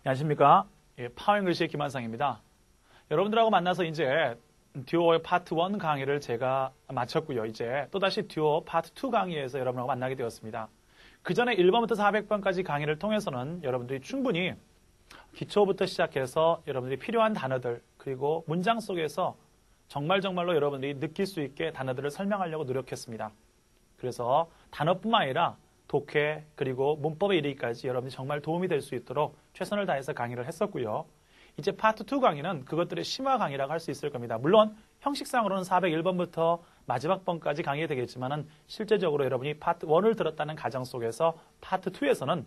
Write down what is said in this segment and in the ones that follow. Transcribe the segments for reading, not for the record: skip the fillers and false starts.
안녕하십니까? 파워 잉글리시의 김한상입니다. 여러분들하고 만나서 이제 듀오의 파트 1 강의를 제가 마쳤고요. 이제 또다시 듀오 파트 2 강의에서 여러분하고 만나게 되었습니다. 그 전에 1번부터 400번까지 강의를 통해서는 여러분들이 충분히 기초부터 시작해서 여러분들이 필요한 단어들 그리고 문장 속에서 정말로 여러분들이 느낄 수 있게 단어들을 설명하려고 노력했습니다. 그래서 단어뿐만 아니라 독해 그리고 문법에 이르기까지 여러분이 정말 도움이 될 수 있도록 최선을 다해서 강의를 했었고요. 이제 파트 2 강의는 그것들의 심화 강의라고 할 수 있을 겁니다. 물론 형식상으로는 401번부터 마지막 번까지 강의가 되겠지만은 실제적으로 여러분이 파트 1을 들었다는 가정 속에서 파트 2에서는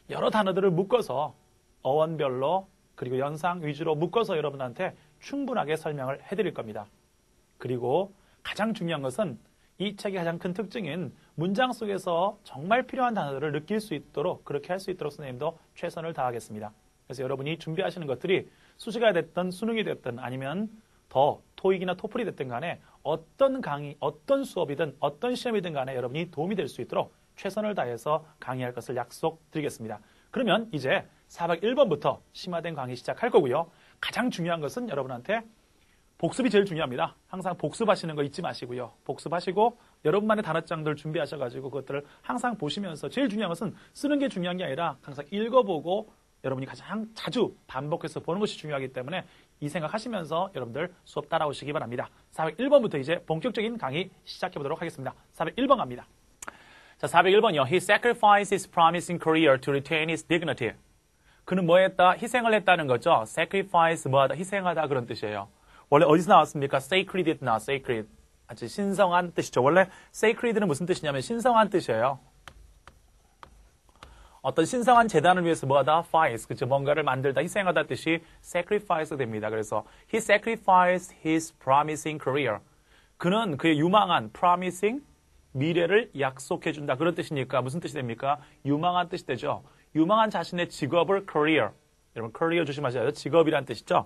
여러 단어들을 묶어서 어원별로 그리고 연상 위주로 묶어서 여러분한테 충분하게 설명을 해드릴 겁니다. 그리고 가장 중요한 것은 이 책의 가장 큰 특징인 문장 속에서 정말 필요한 단어들을 느낄 수 있도록 그렇게 할 수 있도록 선생님도 최선을 다하겠습니다. 그래서 여러분이 준비하시는 것들이 수시가 됐든 수능이 됐든 아니면 더 토익이나 토플이 됐든 간에 어떤 강의, 어떤 수업이든 어떤 시험이든 간에 여러분이 도움이 될 수 있도록 최선을 다해서 강의할 것을 약속드리겠습니다. 그러면 이제 401번부터 심화된 강의 시작할 거고요. 가장 중요한 것은 여러분한테 복습이 제일 중요합니다. 항상 복습하시는 거 잊지 마시고요. 복습하시고 여러분만의 단어장들 준비하셔가지고 그것들을 항상 보시면서 제일 중요한 것은 쓰는 게 중요한 게 아니라 항상 읽어보고 여러분이 가장 자주 반복해서 보는 것이 중요하기 때문에 이 생각하시면서 여러분들 수업 따라오시기 바랍니다. 401번부터 이제 본격적인 강의 시작해보도록 하겠습니다. 401번 갑니다. 자, 401번이요. He sacrificed his promising career to retain his dignity. 그는 뭐 했다? 희생을 했다는 거죠. sacrifice 뭐하다? 희생하다 그런 뜻이에요. 원래 어디서 나왔습니까? sacred 나 sacred. 아주 신성한 뜻이죠. 원래 sacred는 무슨 뜻이냐면 신성한 뜻이에요. 어떤 신성한 재단을 위해서 뭐하다? fice. 그죠? 뭔가를 만들다, 희생하다 뜻이 sacrifice 됩니다. 그래서 he sacrificed his promising career. 그는 그의 유망한 promising 미래를 약속해준다. 그런 뜻이니까 무슨 뜻이 됩니까? 유망한 뜻이 되죠. 유망한 자신의 직업을 career. 여러분 career 조심하셔야 돼요. 직업이란 뜻이죠.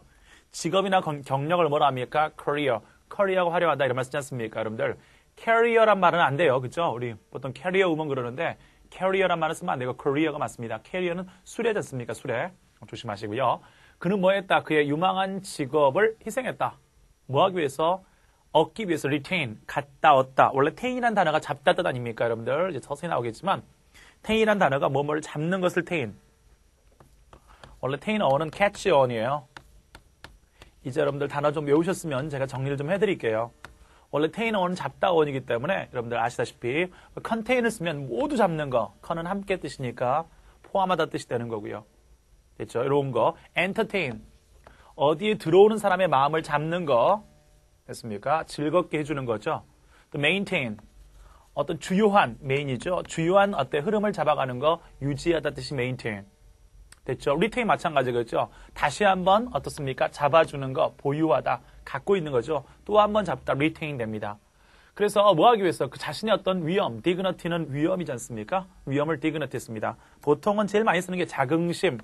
직업이나 경력을 뭐라 합니까? career하고 활용하다 이런 말 쓰지 않습니까? 여러분들 carrier란 말은 안 돼요. 그죠? 우리 보통 carrier woman 그러는데 carrier란 말은 쓰면 안 되고 career가 맞습니다. carrier는 수레지 않습니까? 수레. 조심하시고요. 그는 뭐 했다? 그의 유망한 직업을 희생했다. 뭐 하기 위해서? 얻기 위해서 retain, 갖다 얻다. 원래 tain이란 단어가 잡다 뜻 아닙니까? 여러분들 이제 서서히 나오겠지만 tain이란 단어가 뭐뭐를 잡는 것을 ta인. 원래 tain 어원은 catch 어원이에요. 이제 여러분들 단어 좀 외우셨으면 제가 정리를 좀 해드릴게요. 원래 tain 어원은 잡다 어원이기 때문에 여러분들 아시다시피 contain을 쓰면 모두 잡는 거, con은 함께 뜻이니까 포함하다 뜻이 되는 거고요. 됐죠? 이런 거. entertain, 어디에 들어오는 사람의 마음을 잡는 거 됐습니까? 즐겁게 해주는 거죠. 또 maintain, 어떤 주요한, main이죠. 주요한 어떤 흐름을 잡아가는 거 유지하다 뜻이 maintain. 됐죠? retain 마찬가지겠죠. 다시 한번 어떻습니까? 잡아주는 거, 보유하다, 갖고 있는 거죠. 또 한 번 잡다, retain 됩니다. 그래서 뭐 하기 위해서 그 자신의 어떤 위험, dignity는 위험이지 않습니까? 위험을 dignity 했습니다. 보통은 제일 많이 쓰는 게 자긍심.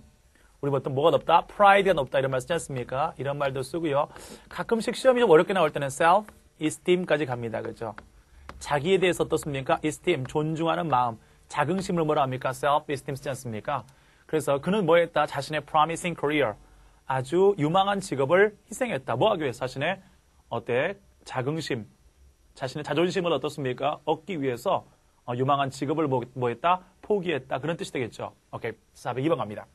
우리 보통 뭐가 높다? pride가 높다 이런 말 쓰지 않습니까? 이런 말도 쓰고요. 가끔씩 시험이 좀 어렵게 나올 때는 self-esteem까지 갑니다. 그죠? 자기에 대해서 어떻습니까? esteem, 존중하는 마음. 자긍심을 뭐라 합니까? self-esteem 쓰지 않습니까? 그래서 그는 뭐 했다? 자신의 promising career, 아주 유망한 직업을 희생했다. 뭐 하기 위해서? 자신의 자긍심, 자신의 자존심을 어떻습니까? 얻기 위해서 유망한 직업을 뭐 했다? 포기했다. 그런 뜻이 되겠죠. 오케이, 402번 갑니다.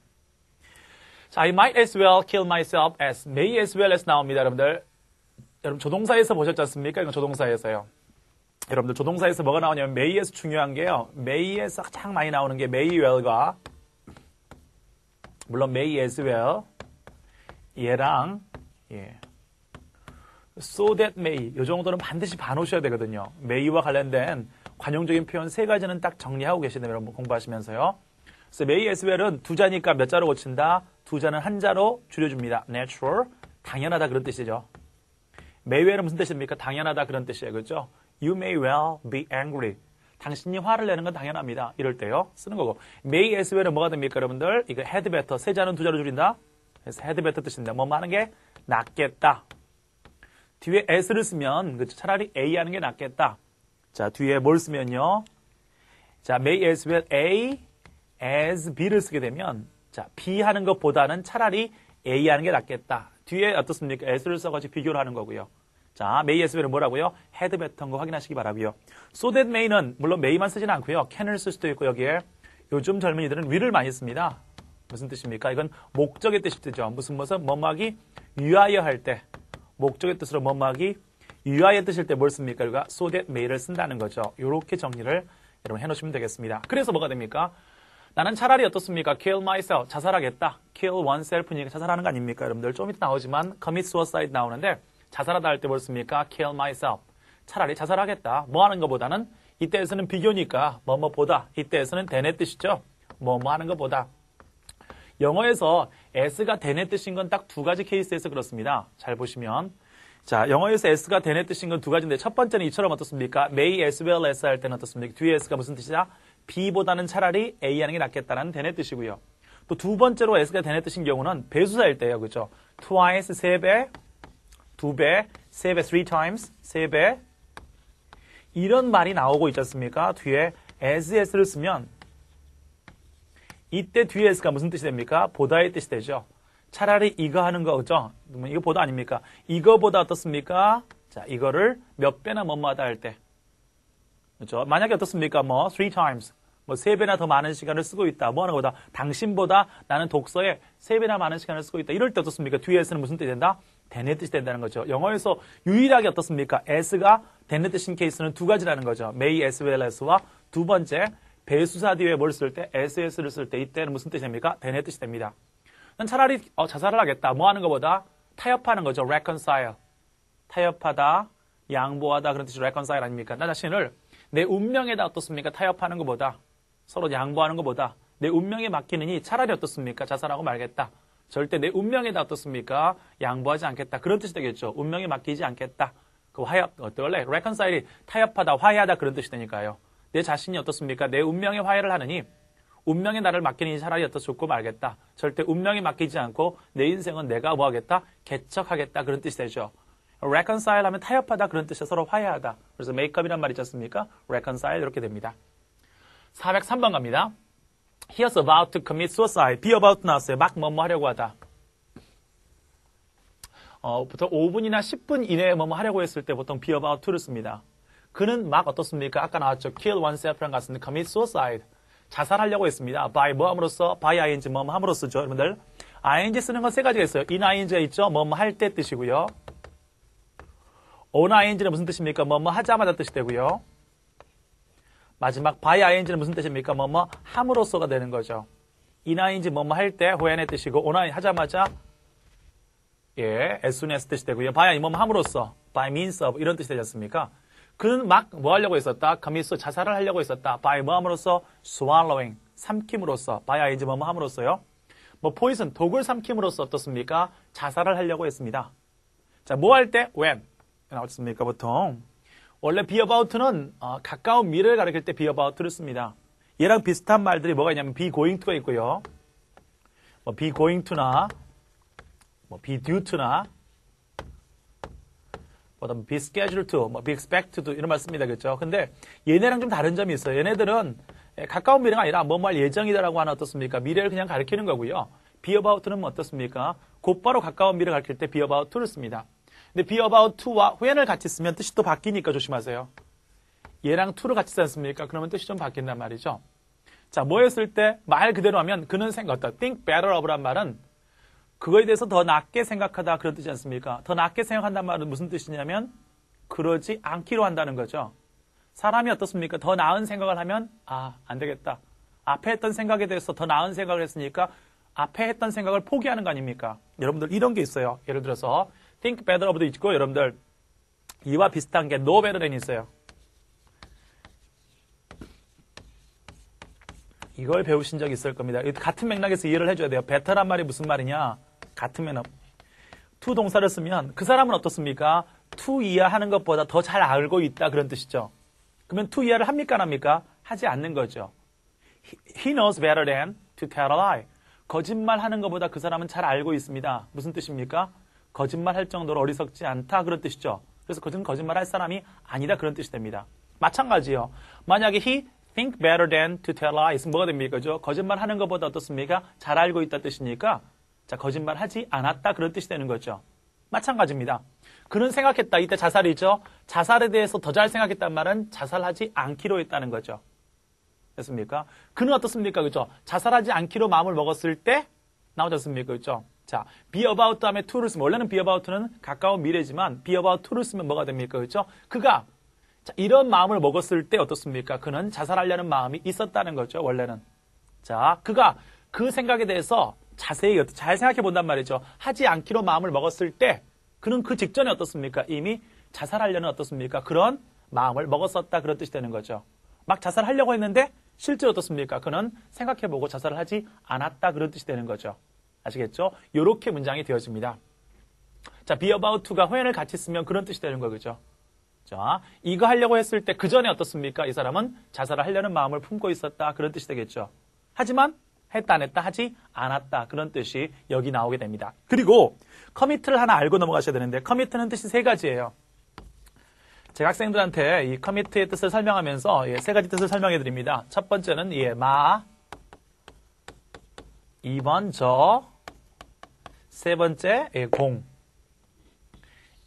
자, I might as well kill myself as, may as well as 나옵니다. 여러분들, 여러분 조동사에서 보셨지 않습니까? 이건 조동사에서요. 여러분들 조동사에서 뭐가 나오냐면 may에서 중요한 게요. may에서 가장 많이 나오는 게 may well과 물론 may as well 얘랑 so that may 이 정도는 반드시 봐놓으셔야 되거든요. may와 관련된 관용적인 표현 세 가지는 딱 정리하고 계시네요. 여러분 공부하시면서요. 그래서 may as well은 두 자니까 몇 자로 고친다? 두 자는 한 자로 줄여줍니다. natural, 당연하다 그런 뜻이죠. may well은 무슨 뜻입니까? 당연하다 그런 뜻이에요. 그렇죠? You may well be angry. 당신이 화를 내는 건 당연합니다. 이럴 때요. 쓰는 거고. may as well은 뭐가 됩니까, 여러분들? 이거 had better. 세 자는 두 자로 줄인다. 그래서 had better 뜻입니다. 뭐 하는 게 낫겠다. 뒤에 as를 쓰면 그렇죠? 차라리 A 하는 게 낫겠다. 자, 뒤에 뭘 쓰면요. 자, may as well A as B를 쓰게 되면 자, B 하는 것보다는 차라리 A 하는 게 낫겠다. 뒤에 어떻습니까? S를 써가지고 비교를 하는 거고요. 자, may as well은 뭐라고요? had better인 거 확인하시기 바라고요. so that may는 물론 may만 쓰지는 않고요. can을 쓸 수도 있고 여기에 요즘 젊은이들은 will을 많이 씁니다. 무슨 뜻입니까? 이건 목적의 뜻이 되죠. 무슨 뭐뭐하기 위하여 할 때 목적의 뜻으로 뭐뭐하기 위하여 뜻일 때 뭘 씁니까? 우리가 so that may를 쓴다는 거죠. 이렇게 정리를 여러분 해놓으시면 되겠습니다. 그래서 뭐가 됩니까? 나는 차라리 어떻습니까? kill myself, 자살하겠다. kill oneself니까 자살하는 거 아닙니까? 여러분들 좀 이따 나오지만 commit suicide 나오는데 자살하다 할 때 뭘 씁니까? kill myself. 차라리 자살하겠다. 뭐 하는 것보다는 이때에서는 비교니까 뭐뭐보다 이때에서는 than의 뜻이죠. 뭐뭐 하는 것보다. 영어에서 s가 than의 뜻인 건 딱 두 가지 케이스에서 그렇습니다. 잘 보시면 자, 영어에서 s가 than의 뜻인 건 두 가지인데 첫 번째는 이처럼 어떻습니까? may as well as 할 때는 어떻습니까? 뒤에 s가 무슨 뜻이냐? B보다는 차라리 A 하는 게 낫겠다는 than의 뜻이고요. 또 두 번째로 s가 than의 뜻인 경우는 배수사일 때예요. 그렇죠? twice, 세 배, 두 배, 세 배, three times, 세 배. 이런 말이 나오고 있지 않습니까? 뒤에 as를 쓰면 이때 뒤에 s가 무슨 뜻이 됩니까? 보다의 뜻이 되죠. 차라리 이거 하는 거죠. 이거 보다 아닙니까? 이거보다 어떻습니까? 자, 이거를 몇 배나 뭐뭐하다 할 때. 그렇죠? 만약에 어떻습니까? 뭐 three times, 뭐 세 배나 더 많은 시간을 쓰고 있다. 뭐 하는 거다? 당신보다 나는 독서에 세 배나 많은 시간을 쓰고 있다. 이럴 때 어떻습니까? 뒤에서는 무슨 뜻이 된다? than의 뜻이 된다는 거죠. 영어에서 유일하게 어떻습니까? as가 than의 뜻인 케이스는 두 가지라는 거죠. may as well as와 두 번째 배수사 뒤에 뭘 쓸 때? as를 쓸 때 이때는 무슨 뜻이 됩니까? than의 뜻이 됩니다. 난 차라리 자살을 하겠다. 뭐 하는 것보다 타협하는 거죠. reconcile. 타협하다, 양보하다 그런 뜻이 reconcile 아닙니까? 나 자신을 내 운명에다 어떻습니까? 타협하는 것보다 서로 양보하는 것보다 내 운명에 맡기느니 차라리 어떻습니까? 자살하고 말겠다. 절대 내 운명에다 어떻습니까? 양보하지 않겠다. 그런 뜻이 되겠죠. 운명에 맡기지 않겠다. 그 화협 원래 reconcile이 타협하다, 화해하다 그런 뜻이 되니까요. 내 자신이 어떻습니까? 내 운명에 화해를 하느니 운명에 나를 맡기니 차라리 어떻 죽고 말겠다. 절대 운명에 맡기지 않고 내 인생은 내가 뭐 하겠다? 개척하겠다. 그런 뜻이 되죠. reconcile 하면 타협하다 그런 뜻이에요. 서로 화해하다. 그래서 makeup이란 말이 있지 않습니까? reconcile 이렇게 됩니다. 403번 갑니다. He was about to commit suicide. be about 나왔어요. 막 뭐뭐 하려고 하다. 보통 5분이나 10분 이내에 뭐뭐 하려고 했을 때 보통 be about to를 씁니다. 그는 막 어떻습니까? 아까 나왔죠. kill oneself랑 같은데 commit suicide. 자살하려고 했습니다. by 뭐 함으로써? by ing 뭐 함으로써죠. 여러분들. ing 쓰는 건 세 가지가 있어요. in ing가 있죠. 뭐뭐 할 때 뜻이고요. on ing는 무슨 뜻입니까? 뭐뭐 하자마자 뜻이 되고요. 마지막 by ing는 무슨 뜻입니까? 뭐뭐 함으로써가 되는 거죠. in ing 뭐뭐 할 때 when의 뜻이고 on ing 하자마자 예, as soon as 뜻이 되고요. by 뭐뭐 함으로써 by means of 이런 뜻이 되지 않습니까? 그는 막 뭐 하려고 했었다? commit 자살을 하려고 했었다. by 뭐 함으로써? swallowing 삼킴으로써 by ing 뭐뭐 함으로써요. 뭐 poison 독을 삼킴으로써 어떻습니까? 자살을 하려고 했습니다. 자, 뭐 할 때? when 나왔습니까? 보통 원래 be about는 가까운 미래를 가리킬 때 be about를 씁니다. 얘랑 비슷한 말들이 뭐가 있냐면 be going to가 있고요. 뭐 be going to나 뭐 be due to나 뭐 be scheduled to, 뭐 be expected to 이런 말 씁니다. 그렇죠? 근데 얘네랑 좀 다른 점이 있어요. 얘네들은 가까운 미래가 아니라 뭐뭐 할 예정이다라고 하는 어떻습니까? 미래를 그냥 가리키는 거고요. be about는 뭐 어떻습니까? 곧바로 가까운 미래를 가리킬 때 be about to를 씁니다. 근데 be about to와 when을 같이 쓰면 뜻이 또 바뀌니까 조심하세요. 얘랑 to를 같이 쓰지 않습니까? 그러면 뜻이 좀 바뀐단 말이죠. 자, 뭐 했을 때 말 그대로 하면 그는 think better of란 말은 그거에 대해서 더 낫게 생각하다 그런 뜻이지 않습니까? 더 낫게 생각한다는 말은 무슨 뜻이냐면 그러지 않기로 한다는 거죠. 사람이 어떻습니까? 더 나은 생각을 하면 안 되겠다. 앞에 했던 생각에 대해서 더 나은 생각을 했으니까 앞에 했던 생각을 포기하는 거 아닙니까? 여러분들 이런 게 있어요. 예를 들어서 think better of도 있고 여러분들 이와 비슷한 게 no better than이 있어요. 이걸 배우신 적 있을 겁니다. 같은 맥락에서 이해를 해줘야 돼요. better란 말이 무슨 말이냐? 같은 맥락. to 동사를 쓰면 그 사람은 어떻습니까? to 이해하는 것보다 더 잘 알고 있다 그런 뜻이죠. 그러면 to 이해를 합니까 안 합니까? 하지 않는 거죠. He knows better than to tell a lie. 거짓말하는 것보다 그 사람은 잘 알고 있습니다. 무슨 뜻입니까? 거짓말할 정도로 어리석지 않다 그런 뜻이죠. 그래서 거짓말할 사람이 아니다 그런 뜻이 됩니다. 마찬가지요. 만약에 he think better than to tell lies. 뭐가 됩니까? 그죠? 거짓말 하는 것보다 어떻습니까? 잘 알고 있다 뜻이니까 자, 거짓말 하지 않았다 그런 뜻이 되는 거죠. 마찬가지입니다. 그는 생각했다. 이때 자살이죠. 자살에 대해서 더 잘 생각했단 말은 자살하지 않기로 했다는 거죠. 됐습니까? 그는 어떻습니까? 그죠? 자살하지 않기로 마음을 먹었을 때 나오지 않습니까? 그죠? 자, be about 다음에 to를 쓰면 원래는 be about는 가까운 미래지만 be about to를 쓰면 뭐가 됩니까? 그죠? 그가 자, 이런 마음을 먹었을 때 어떻습니까? 그는 자살하려는 마음이 있었다는 거죠. 원래는. 자, 그가 그 생각에 대해서 자세히 잘 생각해 본단 말이죠. 하지 않기로 마음을 먹었을 때 그는 그 직전에 어떻습니까? 이미 자살하려는 어떻습니까? 그런 마음을 먹었었다 그런 뜻이 되는 거죠. 막 자살하려고 했는데 실제로 어떻습니까? 그는 생각해보고 자살을 하지 않았다 그런 뜻이 되는 거죠. 아시겠죠? 이렇게 문장이 되어집니다. 자, be about to가 회연을 같이 쓰면 그런 뜻이 되는 거죠. 자, 이거 하려고 했을 때 그 전에 어떻습니까? 이 사람은 자살을 하려는 마음을 품고 있었다 그런 뜻이 되겠죠. 하지만 했다 안 했다 하지 않았다 그런 뜻이 여기 나오게 됩니다. 그리고 commit를 하나 알고 넘어가셔야 되는데 commit는 뜻이 세 가지예요. 제가 학생들한테 이 commit의 뜻을 설명하면서 세 가지 뜻을 설명해 드립니다. 첫 번째는 마, 2번 저, 세 번째 공.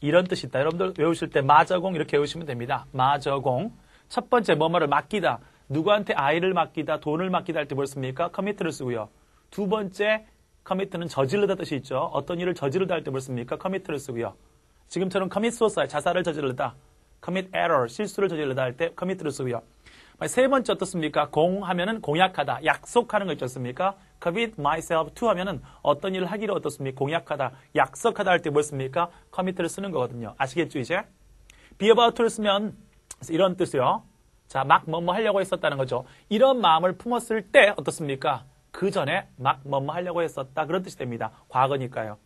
이런 뜻이 있다. 여러분들 외우실 때 마저공 이렇게 외우시면 됩니다. 마저공. 첫 번째 뭐뭐를 맡기다. 누구한테 아이를 맡기다, 돈을 맡기다 할 때 뭘 씁니까? commit를 쓰고요. 두 번째 commit는 저지르다 뜻이 있죠. 어떤 일을 저지르다 할 때 뭘 씁니까? commit를 쓰고요. 지금처럼 commit suicide, 자살을 저지르다, commit error, 실수를 저지르다 할 때 commit를 쓰고요. 세 번째 어떻습니까? 공하면은 공약하다, 약속하는 거 있지 않습니까? commit myself to 하면은 어떤 일을 하기로 어떻습니까? 공약하다, 약속하다 할 때 뭘 씁니까? commit를 쓰는 거거든요. 아시겠죠 이제? be about to를 쓰면 이런 뜻이요. 자, 막 뭐뭐 하려고 했었다는 거죠. 이런 마음을 품었을 때 어떻습니까? 그 전에 막 뭐뭐 하려고 했었다 그런 뜻이 됩니다. 과거니까요.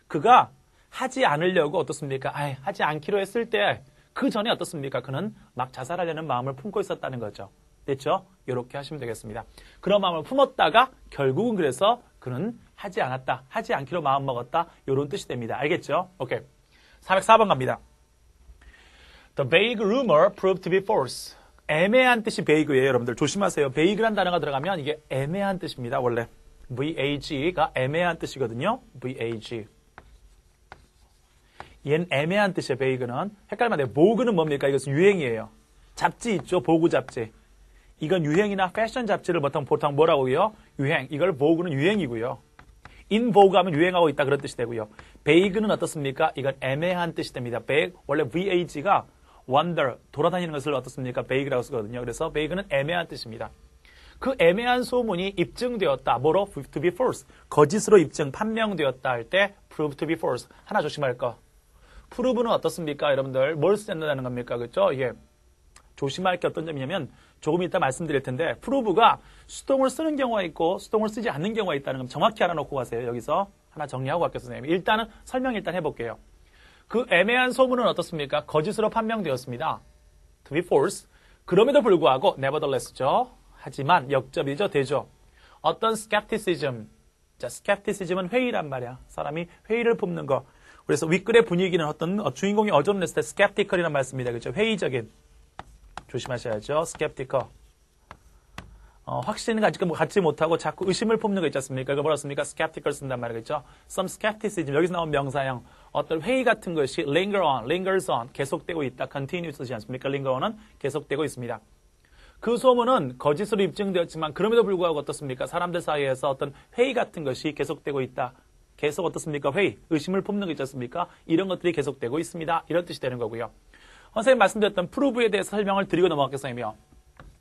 그가 하지 않으려고 어떻습니까? 하지 않기로 했을 때 그 전에 어떻습니까? 그는 막 자살하려는 마음을 품고 있었다는 거죠. 됐죠? 이렇게 하시면 되겠습니다. 그런 마음을 품었다가 결국은 그래서 그는 하지 않았다, 하지 않기로 마음 먹었다 이런 뜻이 됩니다. 알겠죠? 오케이. 404번 갑니다. The vague rumor proved to be false. 애매한 뜻이 vague예요. 여러분들 조심하세요. vague란 단어가 들어가면 이게 애매한 뜻입니다. 원래 vag가 애매한 뜻이거든요. vag. 얘는 애매한 뜻이에요. vague는. 헷갈리면 안 돼요. vogue는 뭡니까? 이것은 유행이에요. 잡지 있죠. 보구 잡지. 이건 유행이나 패션 잡지를 보통 뭐라고요? 유행. 이걸 vogue는 유행이고요. in vogue 하면 유행하고 있다 그런 뜻이 되고요. vague는 어떻습니까? 이건 애매한 뜻이 됩니다. vague. 원래 vag가 wander, 돌아다니는 것을 어떻습니까? vague라고 쓰거든요. 그래서 vague는 애매한 뜻입니다. 그 애매한 소문이 입증되었다. 뭐로? to be false. 거짓으로 입증, 판명되었다 할 때 prove to be false. 하나 조심할 거. prove는 어떻습니까? 여러분들 뭘 쓴다는 겁니까? 그렇죠? 이게 조심할 게 어떤 점이냐면 조금 이따 말씀드릴 텐데 prove가 수동을 쓰는 경우가 있고 수동을 쓰지 않는 경우가 있다는 건 정확히 알아놓고 가세요. 여기서 하나 정리하고 갈게요, 선생님. 일단은 설명 해볼게요. 그 애매한 소문은 어떻습니까? 거짓으로 판명되었습니다. to be false. 그럼에도 불구하고 nevertheless죠. 하지만 역접이죠. 되죠. 어떤 skepticism. 자, skepticism은 회의란 말이야. 사람이 회의를 품는 거. 그래서 윗글의 분위기는 어떤 주인공이 어전냈을 때 skeptical이라는 말씀입니다. 그렇죠? 회의적인. 조심하셔야죠. skeptical. 확신을 갖지 못하고 자꾸 의심을 품는 거 있지 않습니까? 그거 뭐라 씁니까? skeptical 쓴단 말이겠죠? some skepticism. 여기서 나온 명사형. 어떤 회의 같은 것이 lingers on. 계속되고 있다. continue 쓰지 않습니까? linger on은 계속되고 있습니다. 그 소문은 거짓으로 입증되었지만 그럼에도 불구하고 어떻습니까? 사람들 사이에서 어떤 회의 같은 것이 계속되고 있다. 계속 어떻습니까? 회의, 의심을 품는 거 있지 않습니까? 이런 것들이 계속되고 있습니다. 이런 뜻이 되는 거고요. 선생님 말씀드렸던 prove에 대해서 설명을 드리고 넘어가겠습니다.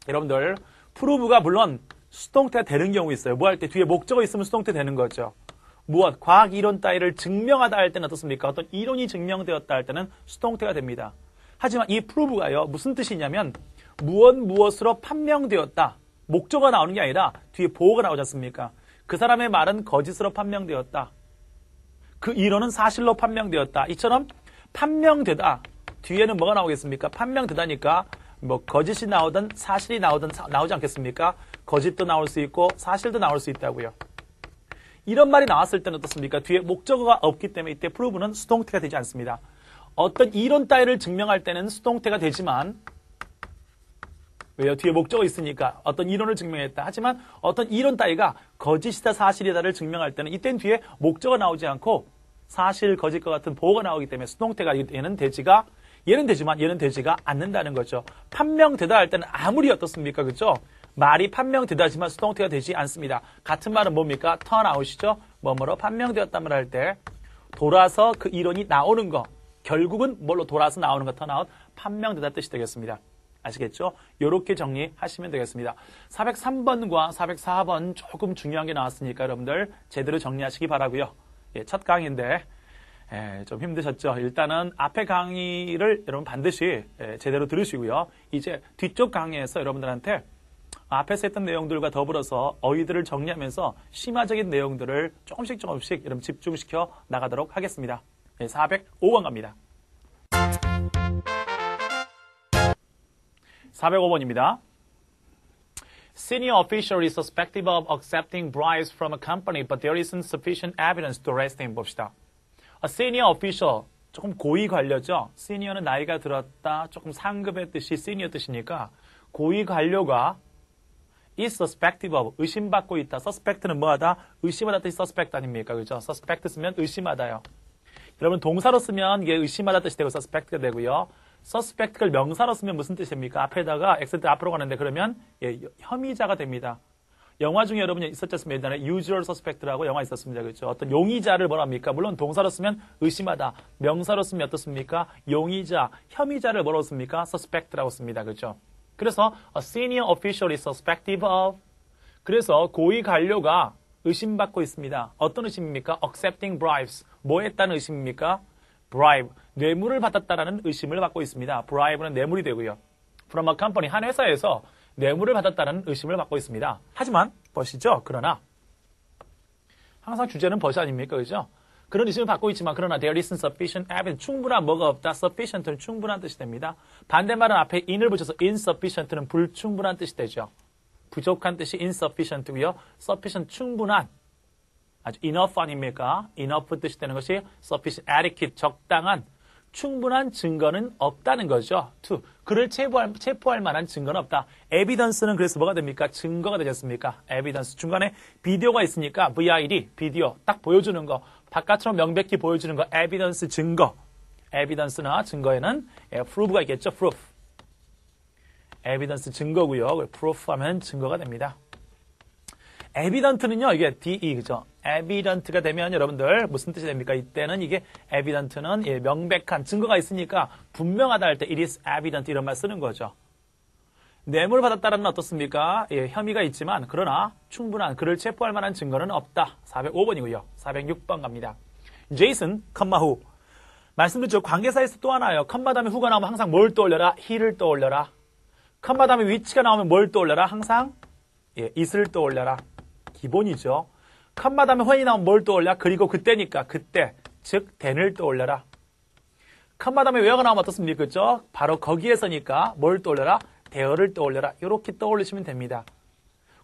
여러분들 prove가 물론 수동태가 되는 경우 있어요. 뭐 할 때 뒤에 목적어 있으면 수동태 되는 거죠. 무엇, 과학 이론 따위를 증명하다 할 때는 어떻습니까? 어떤 이론이 증명되었다 할 때는 수동태가 됩니다. 하지만 이 prove가요. 무슨 뜻이냐면 무엇으로 판명되었다. 목적어가 나오는 게 아니라 뒤에 보어가 나오지 않습니까? 그 사람의 말은 거짓으로 판명되었다. 그 이론은 사실로 판명되었다. 이처럼 판명되다. 뒤에는 뭐가 나오겠습니까? 판명되다니까 뭐 거짓이 나오든 사실이 나오든 나오지 않겠습니까? 거짓도 나올 수 있고 사실도 나올 수 있다고요. 이런 말이 나왔을 때는 어떻습니까? 뒤에 목적어가 없기 때문에 이때 prove는 수동태가 되지 않습니다. 어떤 이론 따위를 증명할 때는 수동태가 되지만 왜요? 뒤에 목적어 있으니까 어떤 이론을 증명했다. 하지만 어떤 이론 따위가 거짓이다 사실이다를 증명할 때는 이땐 뒤에 목적어 나오지 않고 사실 거짓과 같은 보어가 나오기 때문에 수동태가 얘는 되지가 얘는 되지만 얘는 되지가 않는다는 거죠. 판명되다 할 때는 아무리 어떻습니까? 그렇죠? 말이 판명되다지만 수동태가 되지 않습니다. 같은 말은 뭡니까? turn out이죠. 뭐뭐로 판명되었다면 할 때 돌아서 그 이론이 나오는 거. 결국은 뭘로 돌아서 나오는 거 turn out 판명되다 뜻이 되겠습니다. 아시겠죠? 이렇게 정리하시면 되겠습니다. 403번과 404번 조금 중요한 게 나왔으니까 여러분들 제대로 정리하시기 바라고요. 예, 첫 강의인데 좀 힘드셨죠? 일단은 앞에 강의를 여러분 반드시 제대로 들으시고요. 이제 뒤쪽 강의에서 여러분들한테 앞에서 했던 내용들과 더불어서 어휘들을 정리하면서 심화적인 내용들을 조금씩 여러분 집중시켜 나가도록 하겠습니다. 405번 갑니다. 405번입니다. Senior official is suspected of accepting bribes from a company, but there isn't sufficient evidence to arrest him. 봅시다. A senior official, 조금 고위 관료죠. Senior는 나이가 들었다, 조금 상급의 뜻이 senior 뜻이니까 고위 관료가 is suspected of, 의심받고 있다. suspect는 뭐하다? 의심하다 뜻이 suspect 아닙니까? 그죠? suspect 쓰면 의심하다요. 여러분 동사로 쓰면 이게 의심하다 뜻이 되고 suspect가 되고요. suspect를 명사로 쓰면 무슨 뜻입니까? 앞에다가 액센트 앞으로 가는데 그러면 혐의자가 됩니다. 영화 중에 여러분이 있었지 않습니까? 옛날에 usual suspect라고 영화 있었습니다. 그렇죠? 어떤 용의자를 뭐랍니까? 물론 동사로 쓰면 의심하다. 명사로 쓰면 어떻습니까? 용의자, 혐의자를 뭐라고 씁니까? suspect라고 씁니다. 그렇죠? 그래서 a senior official is suspected of. 그래서 고위 관료가 의심받고 있습니다. 어떤 의심입니까? accepting bribes. 뭐 했다는 의심입니까? bribe. 뇌물을 받았다라는 의심을 받고 있습니다. bribe는 뇌물이 되고요. from a company. 한 회사에서 뇌물을 받았다는 의심을 받고 있습니다. 하지만 벗이죠. 그러나 항상 주제는 벗이 아닙니까? 그죠? 그런 의심을 받고 있지만 그러나 there isn't sufficient evidence. 충분한 뭐가 없다. sufficient는 충분한 뜻이 됩니다. 반대말은 앞에 in을 붙여서 insufficient는 불충분한 뜻이 되죠. 부족한 뜻이 insufficient고요. sufficient 충분한 아주 enough 아닙니까? enough 뜻이 되는 것이 sufficient, adequate, 적당한 충분한 증거는 없다는 거죠. to. 그를 체포할 만한 증거는 없다. evidence는 그래서 뭐가 됩니까? 증거가 되지 않습니까? evidence. 중간에 비디오가 있으니까 VID, 비디오. 딱 보여주는 거. 바깥으로 명백히 보여주는 거. evidence, 증거. evidence나 증거에는 proof가 있겠죠. proof. evidence 증거고요. proof 하면 증거가 됩니다. evident는요, 이게 DE, 그죠? evident가 되면 여러분들 무슨 뜻이 됩니까? 이때는 이게 evident는 명백한 증거가 있으니까 분명하다 할 때 it is evident 이런 말 쓰는 거죠. 뇌물 받았다라는 어떻습니까? 혐의가 있지만 그러나 충분한 그를 체포할 만한 증거는 없다. 405번이고요. 406번 갑니다. Jason, 컴마 후. 말씀드렸죠. 관계사에서 또 하나요. 컴마 다음에 후가 나오면 항상 뭘 떠올려라? he를 떠올려라. 컴마 다음에 위치가 나오면 뭘 떠올려라? 항상 it을 떠올려라. 기본이죠. 컴마 다음에 when이 나오면 뭘 떠올려? 그리고 그때니까 그때, 즉 then을 떠올려라. 컴마 다음에 where가 나오면 어떻습니까? 그죠? 바로 거기에서니까 뭘 떠올려라? there를 떠올려라. 이렇게 떠올리시면 됩니다.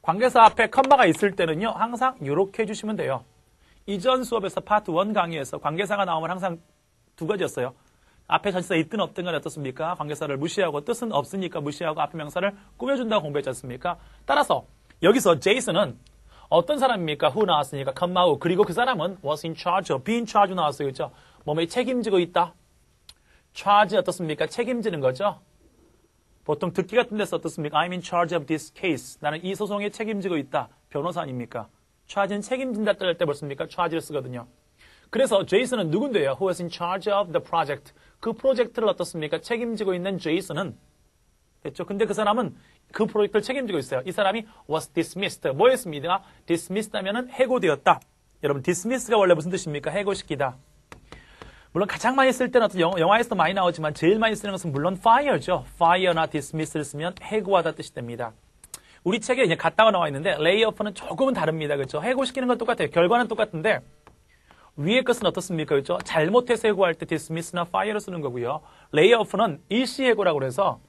관계사 앞에 컴마가 있을 때는요. 항상 이렇게 해주시면 돼요. 이전 수업에서 파트 1 강의에서 관계사가 나오면 항상 두 가지였어요. 앞에 전치사 있든 없든 간에 어떻습니까? 관계사를 무시하고 뜻은 없으니까 무시하고 앞에 명사를 꾸며준다고 공부했지 않습니까? 따라서 여기서 제이슨은 어떤 사람입니까? who 나왔으니까 컴마 후. 그리고 그 사람은 was in charge of, be in charge 나왔어요. 그렇죠? 몸에 책임지고 있다. charge 어떻습니까? 책임지는 거죠. 보통 듣기 같은 데서 어떻습니까? I'm in charge of this case. 나는 이 소송에 책임지고 있다. 변호사 아닙니까? charge는 책임진다 할 때 뭐습니까? charge를 쓰거든요. 그래서 제이슨은 누군데요? who was in charge of the project. 그 프로젝트를 어떻습니까? 책임지고 있는 제이슨은 됐죠? 근데 그 사람은 그 프로젝트를 책임지고 있어요. 이 사람이 was dismissed. 뭐였습니다? dismissed 하면은 해고되었다. 여러분, dismiss가 원래 무슨 뜻입니까? 해고시키다. 물론 가장 많이 쓸 때는 어떤 영화에서도 많이 나오지만 제일 많이 쓰는 것은 물론 fire죠. fire나 dismiss를 쓰면 해고하다 뜻이 됩니다. 우리 책에 이제 같다고 나와 있는데 layoff는 조금은 다릅니다. 그렇죠? 해고시키는 건 똑같아요. 결과는 똑같은데 위의 것은 어떻습니까? 그렇죠? 잘못해서 해고할 때 dismiss나 fire를 쓰는 거고요. layoff는 일시해고라고 그래서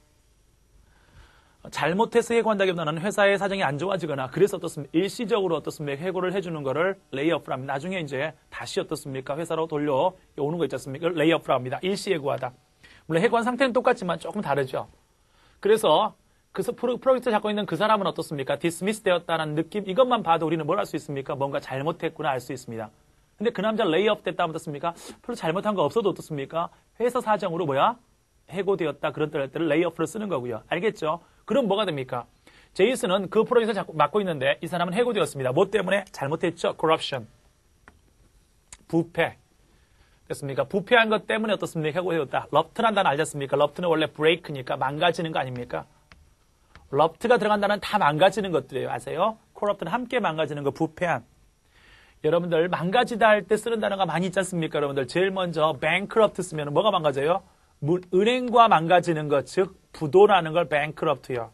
잘못해서 해고한다기보다는 회사의 사정이 안 좋아지거나 그래서 어떻습니까? 일시적으로 어떻습니까? 해고를 해주는 거를 레이오프라 합니다. 나중에 이제 다시 어떻습니까? 회사로 돌려오는 거 있지 않습니까? 레이오프라 합니다. 일시 해고하다. 물론 해고한 상태는 똑같지만 조금 다르죠. 그래서 프로젝트를 잡고 있는 그 사람은 어떻습니까? 디스미스 되었다는 느낌, 이것만 봐도 우리는 뭘 할 수 있습니까? 뭔가 잘못했구나 알 수 있습니다. 근데 그 남자 레이업 됐다면 어떻습니까? 별로 잘못한 거 없어도 어떻습니까? 회사 사정으로 해고되었다. 그런 때를 레이업으로 쓰는 거고요. 알겠죠? 그럼 뭐가 됩니까? 제이슨은 그 프로젝트를 맡고 있는데 이 사람은 해고되었습니다. 뭐 때문에? 잘못했죠? corruption. 부패. 됐습니까? 부패한 것 때문에 어떻습니까? 해고되었다. 럽트란 단어 알셨습니까? 럽트는 원래 break니까 망가지는 거 아닙니까? 럽트가 들어간다는 다 망가지는 것들이에요. 아세요? corrupt는 함께 망가지는 거, 부패한. 여러분들 망가지다 할 때 쓰는 단어가 많이 있지 않습니까? 여러분들 제일 먼저 bankrupt 쓰면 뭐가 망가져요? 은행과 망가지는 것, 즉 부도라는 걸 bankrupt요.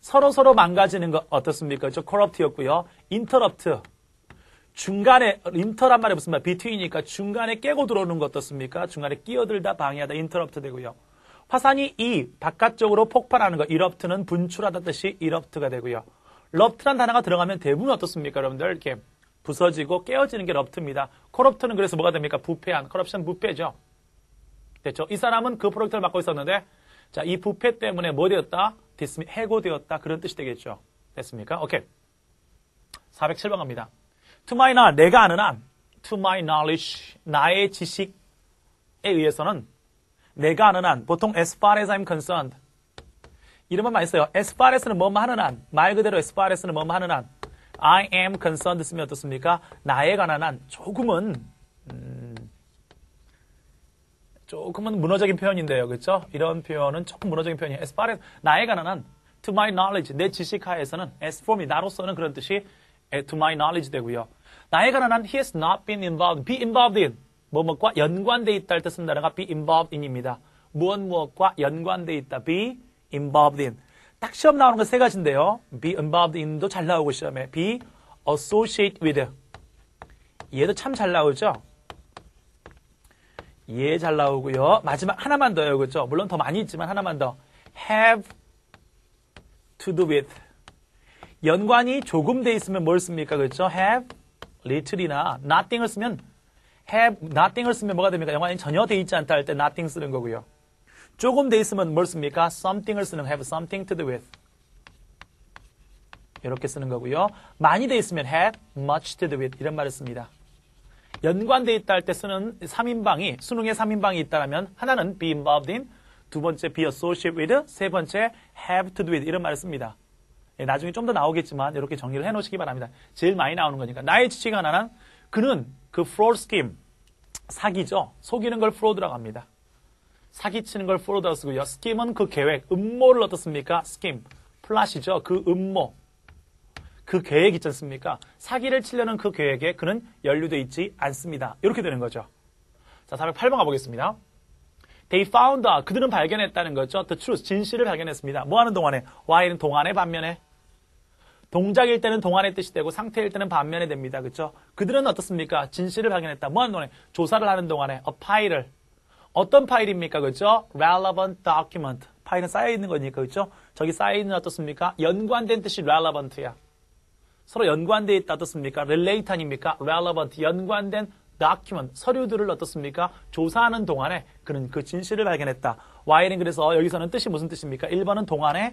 서로 망가지는 것 어떻습니까? 저 corrupt였고요. interrupt. 중간에 inter란 말이 무슨 말? between이니까 중간에 깨고 들어오는 것 어떻습니까? 중간에 끼어들다 방해하다 interrupt 되고요. 화산이 바깥쪽으로 폭발하는 것 erupt는 분출하다 뜻이 erupt가 되고요. rupt란 단어가 들어가면 대부분 어떻습니까? 여러분들 이렇게 부서지고 깨어지는 게 rupt입니다. corrupt는 그래서 뭐가 됩니까? 부패한. corruption 부패죠. 됐죠? 이 사람은 그 프로젝트를 맡고 있었는데 자, 이 부패 때문에 뭐 되었다? 해고되었다. 그런 뜻이 되겠죠. 됐습니까? 오케이. 407번 갑니다. To my knowledge, 내가 아는 한, to my knowledge, 나의 지식에 의해서는, 내가 아는 한, 보통 as far as I'm concerned, 이름은 많이 써요. as far as는 뭐뭐 하는 한, 말 그대로 as far as는 뭐뭐 하는 한, I am concerned 쓰면 어떻습니까? 나에 관한 한, 조금은 문어적인 표현인데요. 그렇죠? 이런 표현은 조금 문어적인 표현이에요. as far as, 나에 관한 한, to my knowledge, 내 지식 하에서는, as for me, 나로서는 그런 뜻이 to my knowledge 되고요. 나에 관한 한 he has not been involved, be involved in 뭐뭐과 연관돼 있다 할 때 쓴 단어가 be involved in입니다. 무엇과 연관돼 있다, be involved in. 딱 시험 나오는 거 세 가지인데요. be involved in도 잘 나오고 시험에 be associate with 얘도 참 잘 나오죠. 얘 잘 나오고요. 마지막 하나만 더요. 그렇죠? 물론 더 많이 있지만 하나만 더 have to do with 연관이 조금 돼 있으면 뭘 씁니까? 그렇죠? have, little이나 nothing을 쓰면 have, nothing을 쓰면 뭐가 됩니까? 연관이 전혀 돼 있지 않다 할 때 nothing 쓰는 거고요. 조금 돼 있으면 뭘 씁니까? something을 쓰는 have something to do with. 이렇게 쓰는 거고요. 많이 돼 있으면 have much to do with 이런 말을 씁니다. 연관돼 있다 할 때 쓰는 3인방이 수능에 3인방이 있다면 하나는 be involved in, 두 번째 be associated with, 세 번째 have to do with 이런 말을 씁니다. 나중에 좀 더 나오겠지만 이렇게 정리를 해놓으시기 바랍니다. 제일 많이 나오는 거니까. 나의 지식 하나는 그는 그 fraud scheme, 사기죠. 속이는 걸 fraud라고 합니다. 사기치는 걸 fraud라고 쓰고요. scheme은 그 계획, 음모를 어떻습니까? scheme, 플랫이죠. 그 음모, 그 계획 있지 않습니까? 사기를 치려는 그 계획에 그는 연루되어 있지 않습니다. 이렇게 되는 거죠. 자, 408번 가보겠습니다. They found out, 그들은 발견했다는 거죠. The truth, 진실을 발견했습니다. 뭐 하는 동안에? while은 동안의 반면에. 동작일 때는 동안의 뜻이 되고 상태일 때는 반면에 됩니다. 그렇죠? 그들은 어떻습니까? 진실을 발견했다. 뭐 하는 동안에? 조사를 하는 동안에 a 파일을. 어떤 파일입니까? 그렇죠? relevant document. 파일은 쌓여 있는 거니까 그렇죠? 저기 쌓여 있는 어떻습니까? 연관된 뜻이 relevant야. 서로 연관되어 있다 어떻습니까? relate 아닙니까? relevant, 연관된 document, 서류들을 어떻습니까? 조사하는 동안에 그는 그 진실을 발견했다. while은 그래서 여기서는 뜻이 무슨 뜻입니까? 1번은 동안에,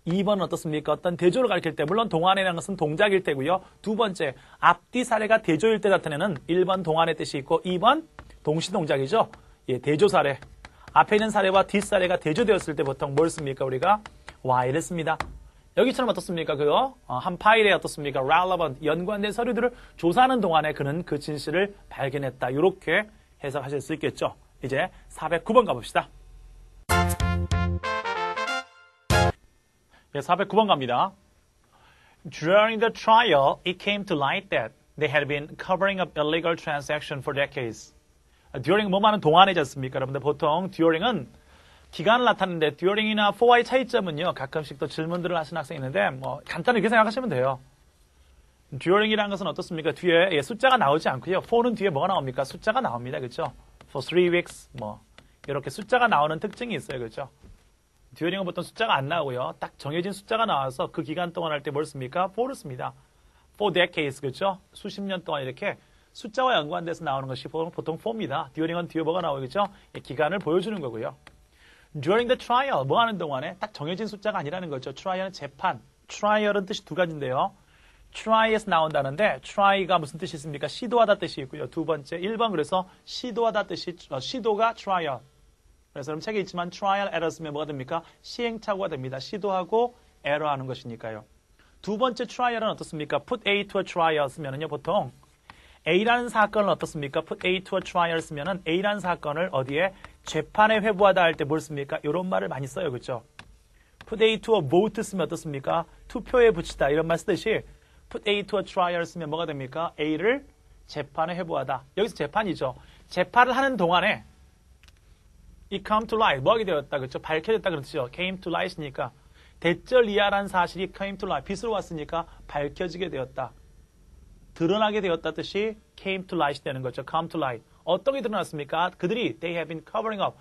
2번은 어떻습니까? 어떤 대조를 가리킬 때, 물론 동안이라는 것은 동작일 때고요. 두 번째, 앞뒤 사례가 대조일 때 나타내는 1번 동안의 뜻이 있고 2번 동시동작이죠. 예, 대조 사례. 앞에 있는 사례와 뒷 사례가 대조되었을 때 보통 뭘 씁니까? 우리가 while을 씁니다. 여기처럼 어떻습니까? 그거 한 파일에 어떻습니까? relevant, 연관된 서류들을 조사하는 동안에 그는 그 진실을 발견했다. 이렇게 해석하실 수 있겠죠. 이제 409번 가봅시다. 예, 409번 갑니다. During the trial, it came to light that they had been covering up illegal transaction for decades. during 뭐 많은 동안이지 않습니까? 여러분들 보통 during은 기간을 나타내는데 during이나 for와의 차이점은요. 가끔씩 또 질문들을 하시는 학생이 있는데 뭐 간단히 이렇게 생각하시면 돼요. during이라는 것은 어떻습니까? 뒤에 숫자가 나오지 않고요. for는 뒤에 뭐가 나옵니까? 숫자가 나옵니다. 그렇죠? for 3 weeks 뭐 이렇게 숫자가 나오는 특징이 있어요. 그렇죠? during은 보통 숫자가 안 나오고요. 딱 정해진 숫자가 나와서 그 기간 동안 할 때 뭘 씁니까? for를 씁니다. for decades 그렇죠? 수십 년 동안 이렇게 숫자와 연관돼서 나오는 것이 보통 for입니다. during은 뒤에 뭐가 나오겠죠? 기간을 보여주는 거고요. During the trial, 뭐 하는 동안에 딱 정해진 숫자가 아니라는 거죠. trial은 재판. trial은 뜻이 두 가지인데요. try에서 나온다는데 try가 무슨 뜻이 있습니까? 시도하다 뜻이 있고요. 두 번째 1번 그래서 시도하다 뜻이 시도가 trial. 그래서 그럼 책에 있지만 trial error 쓰면 뭐가 됩니까? 시행착오가 됩니다. 시도하고 error 하는 것이니까요. 두 번째 trial은 어떻습니까? put A to a trial 쓰면은요 보통 A라는 사건을 어떻습니까? put A to a trial 쓰면은 A라는 사건을 어디에 재판에 회부하다 할 때 뭘 씁니까? 이런 말을 많이 써요. 그렇죠? put A to a vote 쓰면 어떻습니까? 투표에 붙이다 이런 말 쓰듯이 put A to a trial 쓰면 뭐가 됩니까? A를 재판에 회부하다. 여기서 재판이죠. 재판을 하는 동안에 it come to light. 뭐 하게 되었다. 그렇죠? 밝혀졌다 그렇죠. came to light이니까 대절이야라는 사실이 came to light. 빛으로 왔으니까 밝혀지게 되었다. 드러나게 되었다 뜻이 came to light 되는 거죠. come to light. 어떤 게 드러났습니까? 그들이 they have been covering up.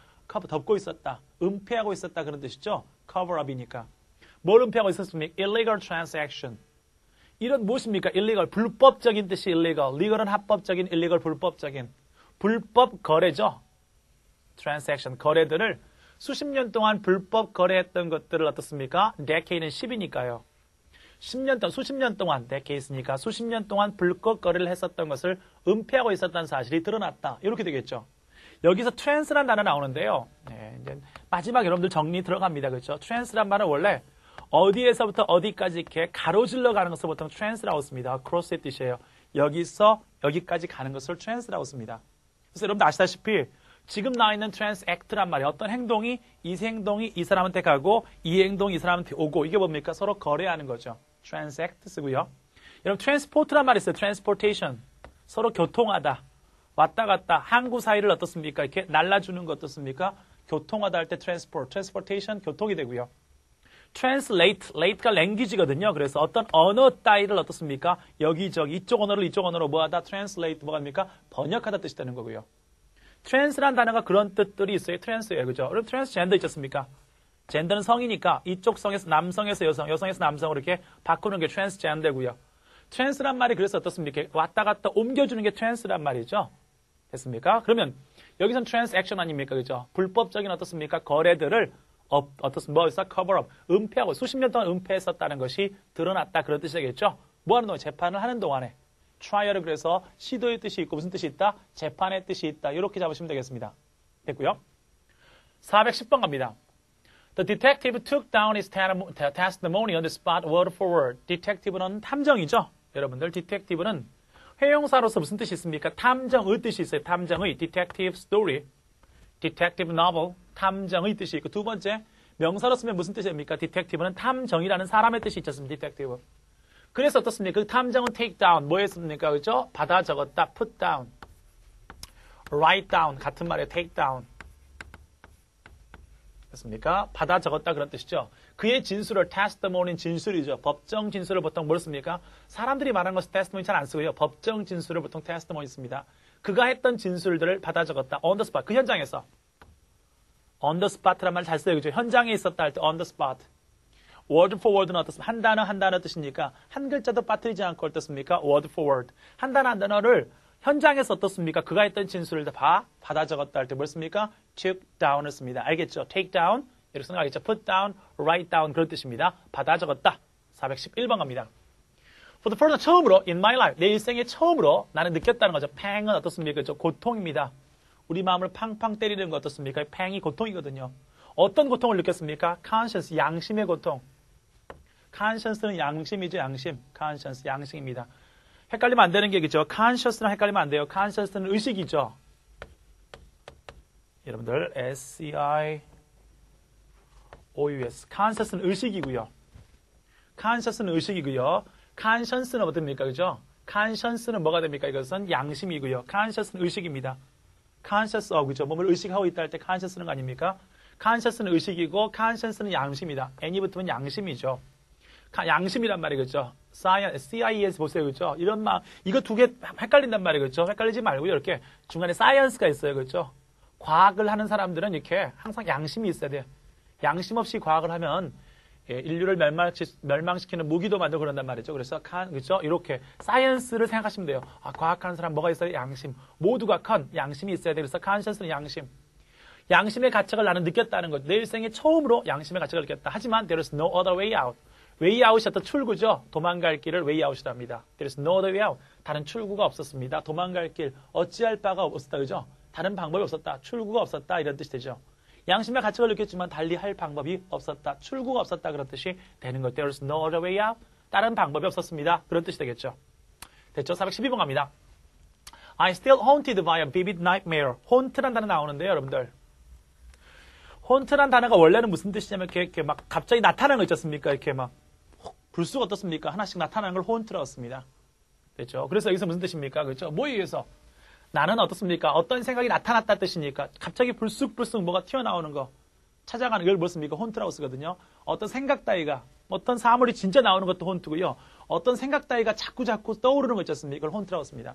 덮고 있었다. 은폐하고 있었다 그런 뜻이죠. cover up이니까. 뭘 은폐하고 있었습니까? illegal transaction. 이런 무엇입니까? illegal. 불법적인 뜻이 illegal. legal은 합법적인, illegal 불법적인. 불법 거래죠. transaction. 거래들을 수십 년 동안 불법 거래했던 것들을 어떻습니까? decade는 10이니까요. 10년 동안, 수십 년 동안, decade니까 수십 년 동안 불법 거래를 했었던 것을 은폐하고 있었다는 사실이 드러났다. 이렇게 되겠죠. 여기서 trans라는 단어 나오는데요. 네, 이제 마지막 여러분들 정리 들어갑니다. 그렇죠? trans란 말은 원래 어디에서부터 어디까지 이렇게 가로질러 가는 것을 보통 trans라고 씁니다. cross의 뜻이에요. 여기서 여기까지 가는 것을 trans라고 씁니다. 그래서 여러분들 아시다시피 지금 나와 있는 transact란 말이에요. 어떤 행동이 이 행동이 이 사람한테 가고 이 행동이 이 사람한테 오고 이게 뭡니까? 서로 거래하는 거죠. transact 쓰고요. 여러분 transport란 말이 있어요. transportation. 서로 교통하다. 왔다 갔다. 항구 사이를 어떻습니까? 이렇게 날라주는 거 어떻습니까? 교통하다 할 때 transportation 교통이 되고요. translate, late가 language거든요. 그래서 어떤 언어 따위를 어떻습니까? 여기저기 이쪽 언어를 이쪽 언어로 뭐하다? translate 뭐가 됩니까? 번역하다 뜻이 되는 거고요. trans란 단어가 그런 뜻들이 있어요. trans예요. 그죠? 그럼 transgender 있지 않습니까? 젠더는 성이니까 이쪽 성에서 남성에서 여성, 여성에서 남성으로 이렇게 바꾸는 게 transgender고요. trans란 말이 그래서 어떻습니까? 왔다 갔다 옮겨주는 게 trans란 말이죠. 됐습니까? 그러면 여기선 transaction 아닙니까? 그죠? 불법적인 어떻습니까? 거래들을 뭐였어? cover up. 은폐하고 수십 년 동안 은폐했었다는 것이 드러났다. 그런 뜻이 되겠죠? 뭐 하는 동안? 재판을 하는 동안에. trial을 그래서 시도의 뜻이 있고 무슨 뜻이 있다? 재판의 뜻이 있다. 이렇게 잡으시면 되겠습니다. 됐고요. 410번 갑니다. The detective took down his testimony on the spot word for word. detective는 탐정이죠. 여러분들 detective는 회용사로서 무슨 뜻이 있습니까? 탐정의 뜻이 있어요. 탐정의 detective story, detective novel, 탐정의 뜻이 있고 두 번째 명사로 쓰면 무슨 뜻입니까? detective는 탐정이라는 사람의 뜻이 있지 않습니까? detective. 그래서 어떻습니까? 그 탐정은 take down 뭐 했습니까? 그죠? 받아 적었다, put down, write down 같은 말이에요. take down. 됐습니까? 받아 적었다 그런 뜻이죠. 그의 진술을 testimony는 진술이죠. 법정 진술을 보통 뭘 씁니까? 사람들이 말하는 것은 testimony 잘 안 쓰고요. 법정 진술을 보통 testimony 씁니다. 그가 했던 진술들을 받아 적었다. on the spot. 그 현장에서. on the spot란 말 잘 써요. 그죠? 현장에 있었다 할 때 on the spot. word for word는 어떻습니까? 한 단어 뜻이니까 한 글자도 빠뜨리지 않고 어떻습니까? word for word. 한 단어를 현장에서 어떻습니까? 그가 했던 진술을 다 받아 적었다 할 때 뭘 씁니까? took down을 씁니다. 알겠죠? take down, 이렇게 생각하겠죠? put down, write down 그런 뜻입니다. 받아 적었다. 411번 갑니다. For the first time, 처음으로 in my life, 내 일생에 처음으로 나는 느꼈다는 거죠. pain은 어떻습니까? 그죠? 고통입니다. 우리 마음을 팡팡 때리는 거 어떻습니까? pain이 고통이거든요. 어떤 고통을 느꼈습니까? conscience, 양심의 고통. conscience는 양심이죠, 양심. conscience, 양심입니다. 헷갈리면 안 되는 게 있죠. conscious랑 헷갈리면 안 돼요. conscious는 의식이죠. 여러분들 SCIOUS conscious는 의식이고요. conscious는 의식이고요. conscience는 어떻습니까? 그죠? conscience는 뭐가 됩니까? 이것은 양심이고요. conscious는 의식입니다. conscious 그죠? 몸을 의식하고 있다 할 때 conscious는 거 아닙니까? conscious는 의식이고 conscience는 양심이다. n이 붙으면 양심이죠. 양심이란 말이겠죠. CIES 보세요. 그렇죠? 이런 이거 두 개 헷갈린단 말이겠죠. 헷갈리지 말고요. 이렇게 중간에 science가 있어요. 그렇죠? 과학을 하는 사람들은 이렇게 항상 양심이 있어야 돼요. 양심 없이 과학을 하면 인류를 멸망시키는 무기도 만들고 그런단 말이죠. 그래서 그렇죠? 이렇게 science를 생각하시면 돼요. 과학하는 사람 뭐가 있어요? 양심. 모두가 양심이 있어야 돼요. 그래서 conscience는 양심. 양심의 가책을 나는 느꼈다는 것. 내 일생에 처음으로 양심의 가책을 느꼈다. 하지만 there is no other way out. way out이 어떤 출구죠. 도망갈 길을 way out이라 합니다. there is no other way out. 다른 출구가 없었습니다. 도망갈 길, 어찌할 바가 없었다. 그죠? 다른 방법이 없었다. 출구가 없었다. 이런 뜻이 되죠. 양심의 가책을 느꼈지만 달리 할 방법이 없었다. 출구가 없었다. 그런 뜻이 되는 것. there is no other way out. 다른 방법이 없었습니다. 그런 뜻이 되겠죠. 됐죠? 412번 갑니다. I still haunted by a vivid nightmare. haun트란 단어 나오는데요, 여러분들. haun트란 단어가 원래는 무슨 뜻이냐면 이렇게 막 갑자기 나타나는 거 있지 않습니까? 이렇게 막 불쑥 어떻습니까? 하나씩 나타나는 걸 haun트라고 씁니다. 됐죠? 그래서 여기서 무슨 뜻입니까? 그렇죠? 뭐에 의해서? 나는 어떻습니까? 어떤 생각이 나타났다 뜻이니까 갑자기 불쑥 뭐가 튀어나오는 거 찾아가는 걸 뭐습니까? haun트라고 쓰거든요. 어떤 생각 따위가 어떤 사물이 진짜 나오는 것도 haun트고요. 어떤 생각 따위가 자꾸 떠오르는 거 있지 않습니까? 이걸 haun트라고 씁니다.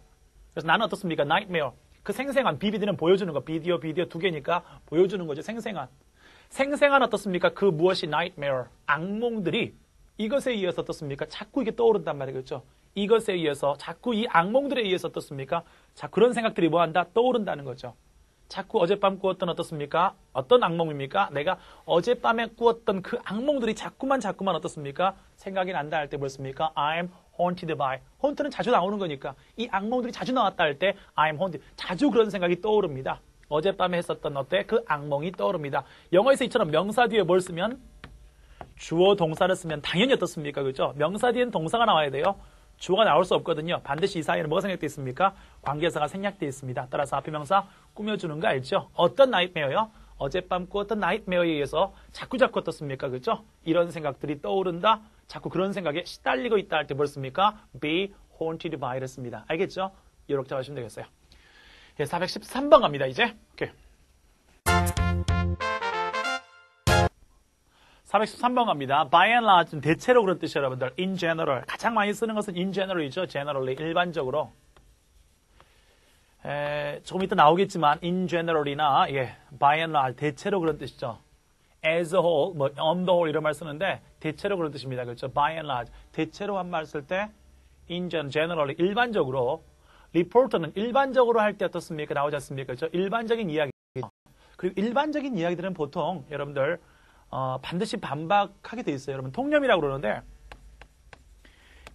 그래서 나는 어떻습니까? nightmare. 그 생생한, 비비디는 보여주는 거. 비디오 두 개니까 보여주는 거죠. 생생한 어떻습니까? 그 무엇이 nightmare. 악몽들이 이것에 의해서 어떻습니까? 자꾸 이게 떠오른단 말이겠죠. 이것에 의해서, 자꾸 이 악몽들에 의해서 어떻습니까? 자, 그런 생각들이 뭐한다? 떠오른다는 거죠. 자꾸 어젯밤 꾸었던 어떻습니까? 어떤 악몽입니까? 내가 어젯밤에 꾸었던 그 악몽들이 자꾸만 어떻습니까? 생각이 난다 할 때 뭐였습니까? I'm haunted by. haun트는 자주 나오는 거니까 이 악몽들이 자주 나왔다 할 때 I'm haunted. 자주 그런 생각이 떠오릅니다. 어젯밤에 했었던 그 악몽이 떠오릅니다. 영어에서 이처럼 명사 뒤에 뭘 쓰면 주어 동사를 쓰면 당연히 어떻습니까? 그렇죠? 명사 뒤엔 동사가 나와야 돼요. 주어가 나올 수 없거든요. 반드시 이 사이에는 뭐가 생략되어 있습니까? 관계사가 생략되어 있습니다. 따라서 앞에 명사 꾸며주는 거 알죠? 어떤 나이트메어요? 어젯밤 꾸었던 나이트메어에 의해서 자꾸 어떻습니까? 그렇죠? 이런 생각들이 떠오른다. 자꾸 그런 생각에 시달리고 있다 할 때 뭘 씁니까? be haunted by를 씁니다. 알겠죠? 이렇게 하시면 되겠어요. 예, 413번 갑니다, 이제. 오케이. 413번 갑니다. By and large, 대체로 그런 뜻이에요, 여러분들. In general. 가장 많이 쓰는 것은 in general이죠. generally, 일반적으로. 조금 이따 나오겠지만, in general이나, by and large, 대체로 그런 뜻이죠. as a whole, on the whole 이런 말 쓰는데, 대체로 그런 뜻입니다. 그렇죠? by and large. 대체로 한 말 쓸 때, in generally, 일반적으로, report는 일반적으로 할 때 어떻습니까? 나오지 않습니까? 그렇죠? 일반적인 이야기. 그리고 일반적인 이야기들은 보통, 여러분들, 반드시 반박하게 돼 있어요. 여러분, 통념이라고 그러는데,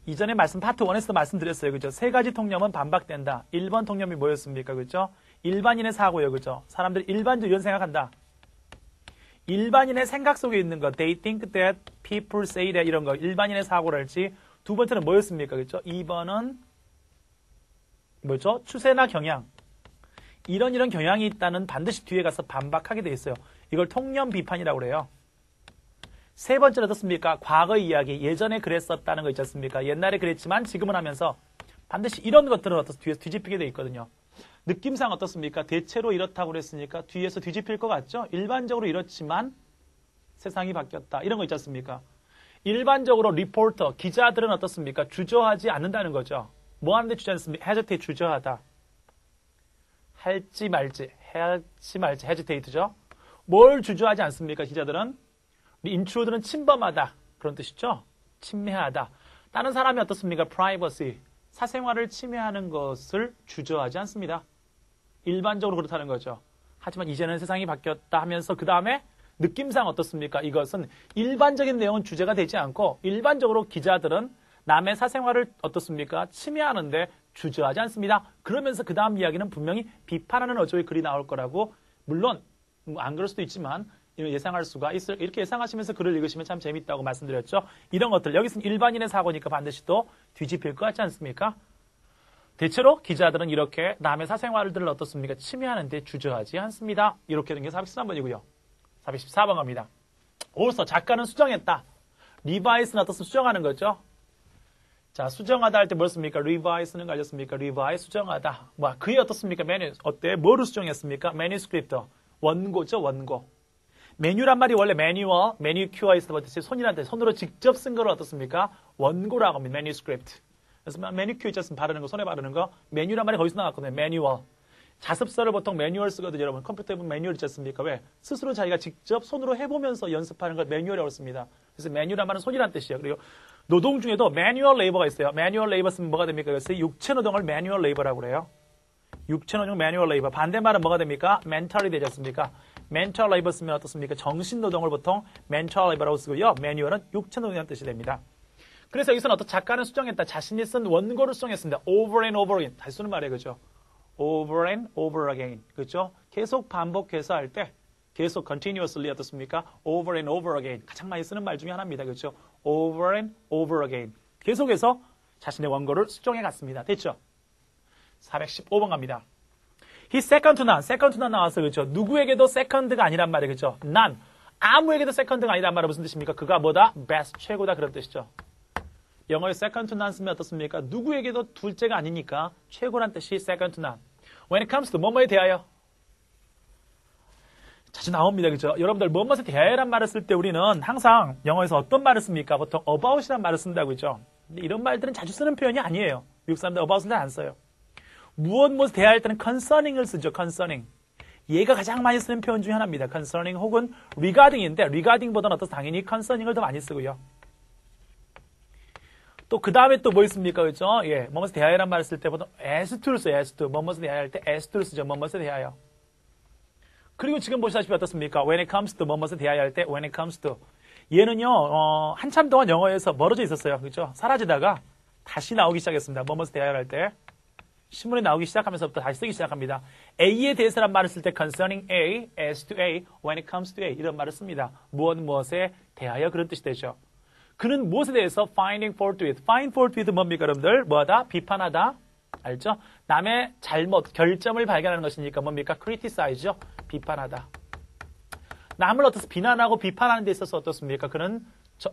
이전에 파트 1에서도 말씀드렸어요. 그죠? 세 가지 통념은 반박된다. 1번 통념이 뭐였습니까? 그죠? 일반인의 사고예요. 그죠? 사람들이 일반적으로 이런 생각한다. 일반인의 생각 속에 있는 거, they think that, people say that, 이런 거, 일반인의 사고랄지. 두 번째는 뭐였습니까? 그죠? 2번은, 뭐죠? 추세나 경향. 이런 경향이 있다는 반드시 뒤에 가서 반박하게 돼 있어요. 이걸 통념 비판이라고 그래요. 세 번째는 어떻습니까? 과거 이야기, 예전에 그랬었다는 거 있지 않습니까? 옛날에 그랬지만 지금은 하면서 반드시 이런 것들은 뒤에서 뒤집히게 돼 있거든요. 느낌상 어떻습니까? 대체로 이렇다고 그랬으니까 뒤에서 뒤집힐 것 같죠? 일반적으로 이렇지만 세상이 바뀌었다. 이런 거 있지 않습니까? 일반적으로 리포터, 기자들은 어떻습니까? 주저하지 않는다는 거죠. 뭐 하는데 주저하지 않습니까? hesitate, 주저하다. 할지 말지, hesitate죠. 뭘 주저하지 않습니까? 기자들은? 인트로들은 침범하다. 그런 뜻이죠. 침해하다. 다른 사람이 어떻습니까? privacy, 사생활을 침해하는 것을 주저하지 않습니다. 일반적으로 그렇다는 거죠. 하지만 이제는 세상이 바뀌었다 하면서 그 다음에 느낌상 어떻습니까? 이것은 일반적인 내용은 주제가 되지 않고 일반적으로 기자들은 남의 사생활을 어떻습니까? 침해하는데 주저하지 않습니다. 그러면서 그 다음 이야기는 분명히 비판하는 어조의 글이 나올 거라고, 물론 안 그럴 수도 있지만 예상할 수가 있어요. 이렇게 예상하시면서 글을 읽으시면 참 재밌다고 말씀드렸죠. 이런 것들, 여기서는 일반인의 사고니까 반드시 또 뒤집힐 것 같지 않습니까? 대체로 기자들은 이렇게 남의 사생활들을 어떻습니까? 침해하는데 주저하지 않습니다. 이렇게 된 게 413번이고요. 414번 갑니다. also, 작가는 수정했다. revise는 어떻습니까? 수정하는 거죠. 자, 수정하다 할 때 뭐였습니까? revise는 가졌습니까? revise, 수정하다. 그게 어떻습니까? 어때? 뭐를 수정했습니까? manuscript. 원고죠, 원고. 메뉴란 말이 원래 매뉴얼, 매니큐어에서 봤듯이 손이란 뜻, 손으로 직접 쓴 거를 어떻습니까? 원고라고 합니다. manuscript. 그래서 매니큐어 있잖습니까? 바르는 거, 손에 바르는 거. 메뉴란 말이 거기서 나왔거든요. 매뉴얼. 자습서를 보통 매뉴얼 쓰거든요, 여러분. 컴퓨터에 보면 매뉴얼 있지 않습니까? 왜? 스스로 자기가 직접 손으로 해보면서 연습하는 걸 매뉴얼이라고 씁니다. 그래서 매뉴란 말은 손이란 뜻이에요. 그리고 노동 중에도 매뉴얼 레이버가 있어요. 매뉴얼 레이버 쓰면 뭐가 됩니까? 그래서 육체 노동을 매뉴얼 레이버라고 그래요. 육체 노동 매뉴얼 레이버. 반대말은 뭐가 됩니까? 멘탈이 되지 않습니까? mental labor 쓰면 어떻습니까? 정신노동을 보통 mental labor라고 쓰고요. manual은 육체노동이라는 뜻이 됩니다. 그래서 여기서는 어떤 작가는 수정했다. 자신이 쓴 원고를 수정했습니다. over and over again. 다시 쓰는 말이에요. 그죠? over and over again. 그죠? 계속 반복해서 할 때 계속 continuously 어떻습니까? over and over again. 가장 많이 쓰는 말 중에 하나입니다. 그죠? over and over again. 계속해서 자신의 원고를 수정해 갔습니다. 됐죠? 415번 갑니다. He second to none. second to none 나와서 그죠? 누구에게도 second가 아니란 말이에요. 그죠? none. 아무에게도 second가 아니란 말은 무슨 뜻입니까? 그가 뭐다? best. 최고다. 그런 뜻이죠. 영어에 second to none 쓰면 어떻습니까? 누구에게도 둘째가 아니니까 최고란 뜻이 second to none. When it comes to 뭐뭐에 대하여. 자주 나옵니다. 그죠? 여러분들 뭐뭐에 대하여란 말을 쓸 때 우리는 항상 영어에서 어떤 말을 씁니까? 보통 about이란 말을 쓴다고 그죠? 근데 이런 말들은 자주 쓰는 표현이 아니에요. 미국 사람들 about은 잘 안 써요. 무엇에 대하여할 때는 concerning을 쓰죠. concerning. 얘가 가장 많이 쓰는 표현 중에 하나입니다. concerning 혹은 regarding인데 regarding보다는 당연히 concerning을 더 많이 쓰고요. 또 그 다음에 또 뭐 있습니까? 그죠? 예, 뭐뭐에 대하여란 말을 쓸 때 보통 as to를 써요. as to. 뭐뭐에 대하여 할 때 as to를 쓰죠. 뭐뭐에 대하여. 그리고 지금 보시다시피 어떻습니까? when it comes to 뭐뭐에 대하여 할 때 when it comes to. 얘는요, 한참 동안 영어에서 멀어져 있었어요. 그죠? 사라지다가 다시 나오기 시작했습니다. 뭐뭐에 대하여 할 때. 신문에 나오기 시작하면서부터 다시 쓰기 시작합니다. A에 대해서란 말을 쓸 때 concerning A, as to A, when it comes to A 이런 말을 씁니다. 무엇에 대하여 그런 뜻이 되죠. 그는 무엇에 대해서 finding fault with. find fault with 뭡니까 여러분들? 뭐하다? 비판하다. 알죠? 남의 잘못, 결점을 발견하는 것이니까 뭡니까? criticize죠. 비판하다. 남을 어떻게 비난하고 비판하는 데 있어서 어떻습니까? 그는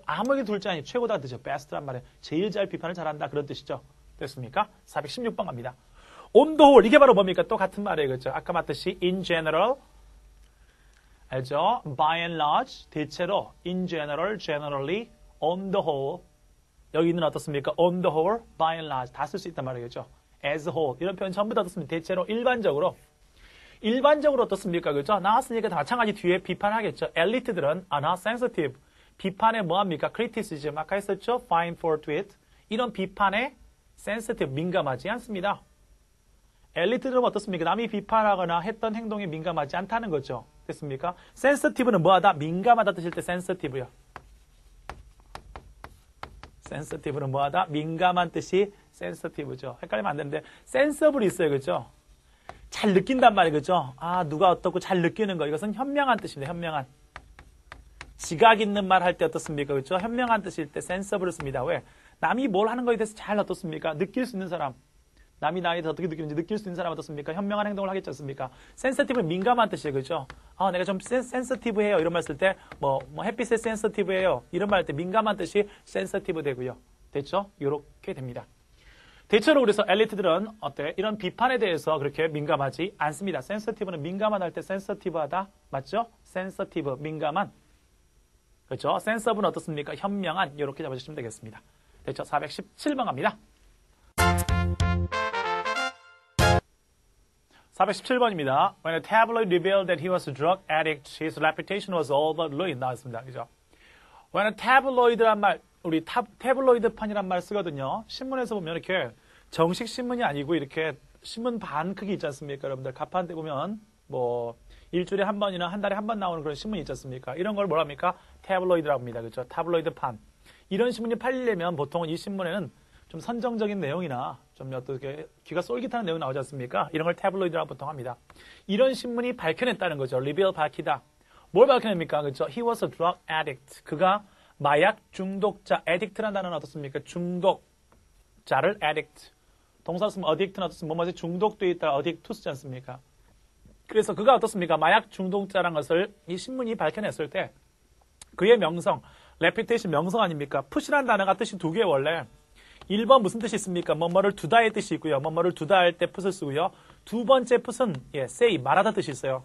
아무에게 둘째 아니 최고다 뜻이죠. best란 말이에요. 제일 잘 비판을 잘한다 그런 뜻이죠. 됐습니까? 416번 갑니다. on the whole 이게 바로 뭡니까? 또 같은 말이에요. 그렇죠? 아까 봤듯이 in general 알죠? by and large 대체로 in general, generally, on the whole 여기는 어떻습니까? on the whole, by and large 다 쓸 수 있단 말이겠죠. as a whole 이런 표현 전부 다 어떻습니까? 대체로 일반적으로 어떻습니까? 그죠? 나왔으니까 다 마찬가지 뒤에 비판하겠죠. 엘리트들은 are not sensitive 비판에 뭐합니까? criticism 아까 했었죠? find fault with 이런 비판에 sensitive, 민감하지 않습니다. 엘리트들은 어떻습니까? 남이 비판하거나 했던 행동에 민감하지 않다는 거죠. 됐습니까? sensitive는 뭐하다? 민감하다 뜻일 때 sensitive요. sensitive는 뭐하다? 민감한 뜻이 sensitive죠. 헷갈리면 안 되는데 sensible이 있어요. 그죠? 잘 느낀단 말이에요. 그죠? 아, 누가 어떻고 잘 느끼는 거. 이것은 현명한 뜻입니다. 현명한. 지각 있는 말 할 때 어떻습니까? 그죠? 현명한 뜻일 때 sensible을 씁니다. 왜? 남이 뭘 하는 거에 대해서 잘 어떻습니까? 느낄 수 있는 사람. 남이 나에 대해서 어떻게 느끼는지 느낄 수 있는 사람 어떻습니까? 현명한 행동을 하겠지 않습니까? sensitive는 민감한 뜻이에요. 그죠? 아, 내가 좀 sensitive해요. 이런 말 쓸 때 햇빛에 sensitive해요. 이런 말 할 때 민감한 뜻이 sensitive 되고요. 됐죠? 이렇게 됩니다. 대체로 그래서 엘리트들은 어때? 이런 비판에 대해서 그렇게 민감하지 않습니다. sensitive는 민감한 할 때 sensitive하다. 맞죠? sensitive, 민감한. 그렇죠? sensible는 어떻습니까? 현명한. 이렇게 잡아주시면 되겠습니다. 됐죠? 417번 갑니다. 417번입니다. When a tabloid revealed that he was a drug addict, his reputation was all but ruined. 나왔습니다. 그죠? When a tabloid란 말, 우리 태블로이드판이란 말 쓰거든요. 신문에서 보면 이렇게 정식 신문이 아니고 이렇게 신문 반 크기 있지 않습니까? 여러분들 가판대 보면 일주일에 한 번이나 한 달에 한 번 나오는 그런 신문이 있지 않습니까? 이런 걸 뭐라 합니까? 태블로이드라고 합니다. 그죠? 태블로이드판. 이런 신문이 팔리려면 보통은 이 신문에는 좀 선정적인 내용이나 좀 어떻게 귀가 쏠깃하는 내용이 나오지 않습니까? 이런 걸 태블로이드라고 보통 합니다. 이런 신문이 밝혀냈다는 거죠. 리빌 밝히다. 뭘 밝혀냅니까? 그죠? He was a drug addict. 그가 마약 중독자. addict라는 단어는 어떻습니까? 중독자를 addict. 동사 쓰면 addict는 어떻습니까? 뭐뭐지 중독되어 있다. addict to 쓰지 않습니까? 그래서 그가 어떻습니까? 마약 중독자라는 것을 이 신문이 밝혀냈을 때 그의 명성, reputation 명성 아닙니까? 푸시라는 단어가 뜻이 두 개 원래. 1번 무슨 뜻이 있습니까? 뭐뭐를 두다의 뜻이 있고요. 뭐뭐를 두다 할 때 풋을 쓰고요. 두 번째 풋은 say, 말하다 뜻이 있어요.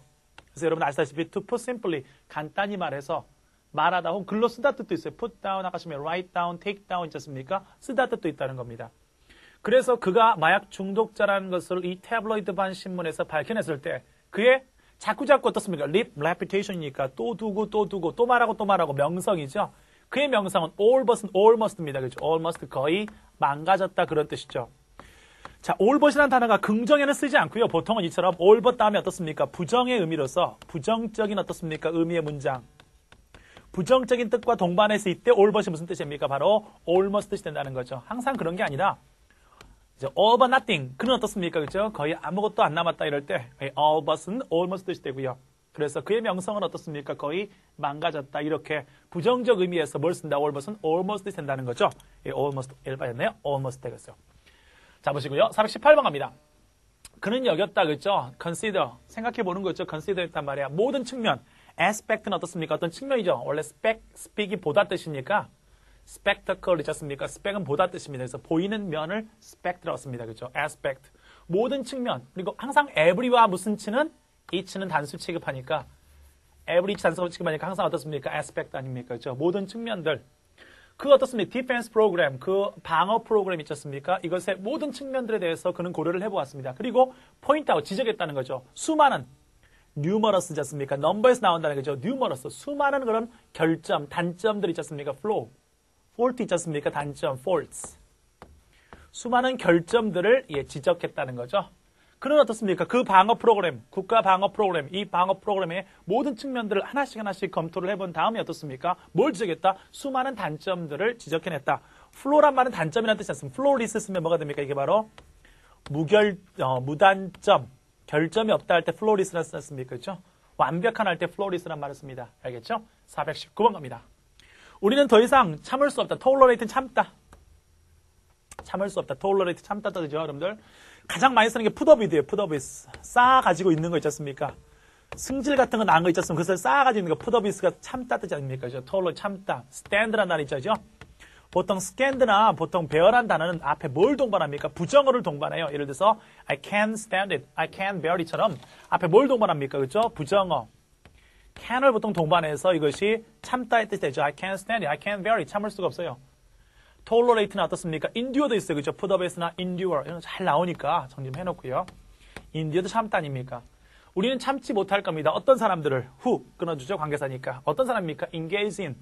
그래서 여러분 아시다시피 to put simply, 간단히 말해서 말하다 혹은 글로 쓰다 뜻도 있어요. put down, 아까 보면 write down, take down 있지 않습니까? 쓰다 뜻도 있다는 겁니다. 그래서 그가 마약 중독자라는 것을 이 태블로이드판 신문에서 밝혀냈을 때 그의 자꾸자꾸 어떻습니까? reputation이니까 또 두고 또 말하고 명성이죠. 그의 명성은 all but almost입니다. 그렇죠? almost 거의 망가졌다 그런 뜻이죠. 자, all but이라는 단어가 긍정에는 쓰지 않고요. 보통은 이처럼 all but 다음에 어떻습니까? 부정의 의미로서 부정적인 어떻습니까? 의미의 문장. 부정적인 뜻과 동반해서 이때 all but이 무슨 뜻입니까? 바로 almost 뜻이 된다는 거죠. 항상 그런 게 아니라 이제 all but nothing. 그는 어떻습니까? 그죠? 거의 아무것도 안 남았다 이럴 때 all but은 almost 뜻이 되고요. 그래서 그의 명성은 어떻습니까? 거의 망가졌다. 이렇게 부정적 의미에서 뭘 쓴다? all but은 almost 뜻이 된다는 거죠. almost 1번이었네요. almost 되겠어요. 자, 보시고요. 418번 갑니다. 그는 여겼다, 그죠? consider. 생각해보는 거죠. consider 했단 말이야. 모든 측면. aspect는 어떻습니까? 어떤 측면이죠. 원래 speak이 보다 뜻이니까 spectacle 있지 않습니까? spec은 보다 뜻입니다. 그래서 보이는 면을 spect라고 씁니다. 그죠? aspect. 모든 측면. 그리고 항상 every와 무슨 치는 each는 단수 취급하니까 every 단수 취급하니까 항상 어떻습니까? aspect 아닙니까? 그죠? 모든 측면들. 그 어떻습니까? 디펜스 프로그램, 그 방어 프로그램 있지 않습니까? 이것의 모든 측면들에 대해서 그는 고려를 해보았습니다. 그리고 포인트아웃, 지적했다는 거죠. 수많은, numerous지 않습니까? 넘버에서 나온다는 거죠. numerous, 수많은 그런 결점, 단점들 있지 않습니까? flaw, fault 있지 않습니까? 단점, faults. 수많은 결점들을 지적했다는 거죠. 그는 어떻습니까? 그 방어 프로그램, 국가 방어 프로그램, 이 방어 프로그램의 모든 측면들을 하나씩 검토를 해본 다음에 어떻습니까? 뭘 지적했다? 수많은 단점들을 지적해냈다. 플로란 말은 단점이라는 뜻이 않습니다. 플로리스 쓰면 뭐가 됩니까? 이게 바로 무단점, 결점이 없다 할 때 플로리스라는 뜻이 않습니까? 그렇죠? 완벽한 할 때 플로리스란 말을 씁니다. 알겠죠? 419번 갑니다. 우리는 더 이상 참을 수 없다. tolerate는 참다. 참을 수 없다. tolerate 참다 뜻이죠, 여러분들. 가장 많이 쓰는 게 풋업이드예요. 풋업이스. 쌓아가지고 있는 거 있지 않습니까? 승질 같은 거 나은 거 있지 않습니까? 그것을 쌓아가지고 있는 거 풋업이스가 참다 뜻이 아닙니까? tolerate 참다. stand라는 단어 있죠. 보통 stand나 보통 bear란 단어는 앞에 뭘 동반합니까? 부정어를 동반해요. 예를 들어서 I can't stand it, I can't bear it처럼 앞에 뭘 동반합니까? 그렇죠? 부정어. can을 보통 동반해서 이것이 참다의 뜻이 되죠. I can't stand it, I can't bear it. 참을 수가 없어요. tolerate는 어떻습니까? endure도 있어요. 그죠? putup에서나 endure. 이런 거 잘 나오니까 정리 좀 해놓고요. endure도 참다 아닙니까? 우리는 참지 못할 겁니다. 어떤 사람들을 who 끊어주죠. 관계사니까. 어떤 사람입니까? engage in.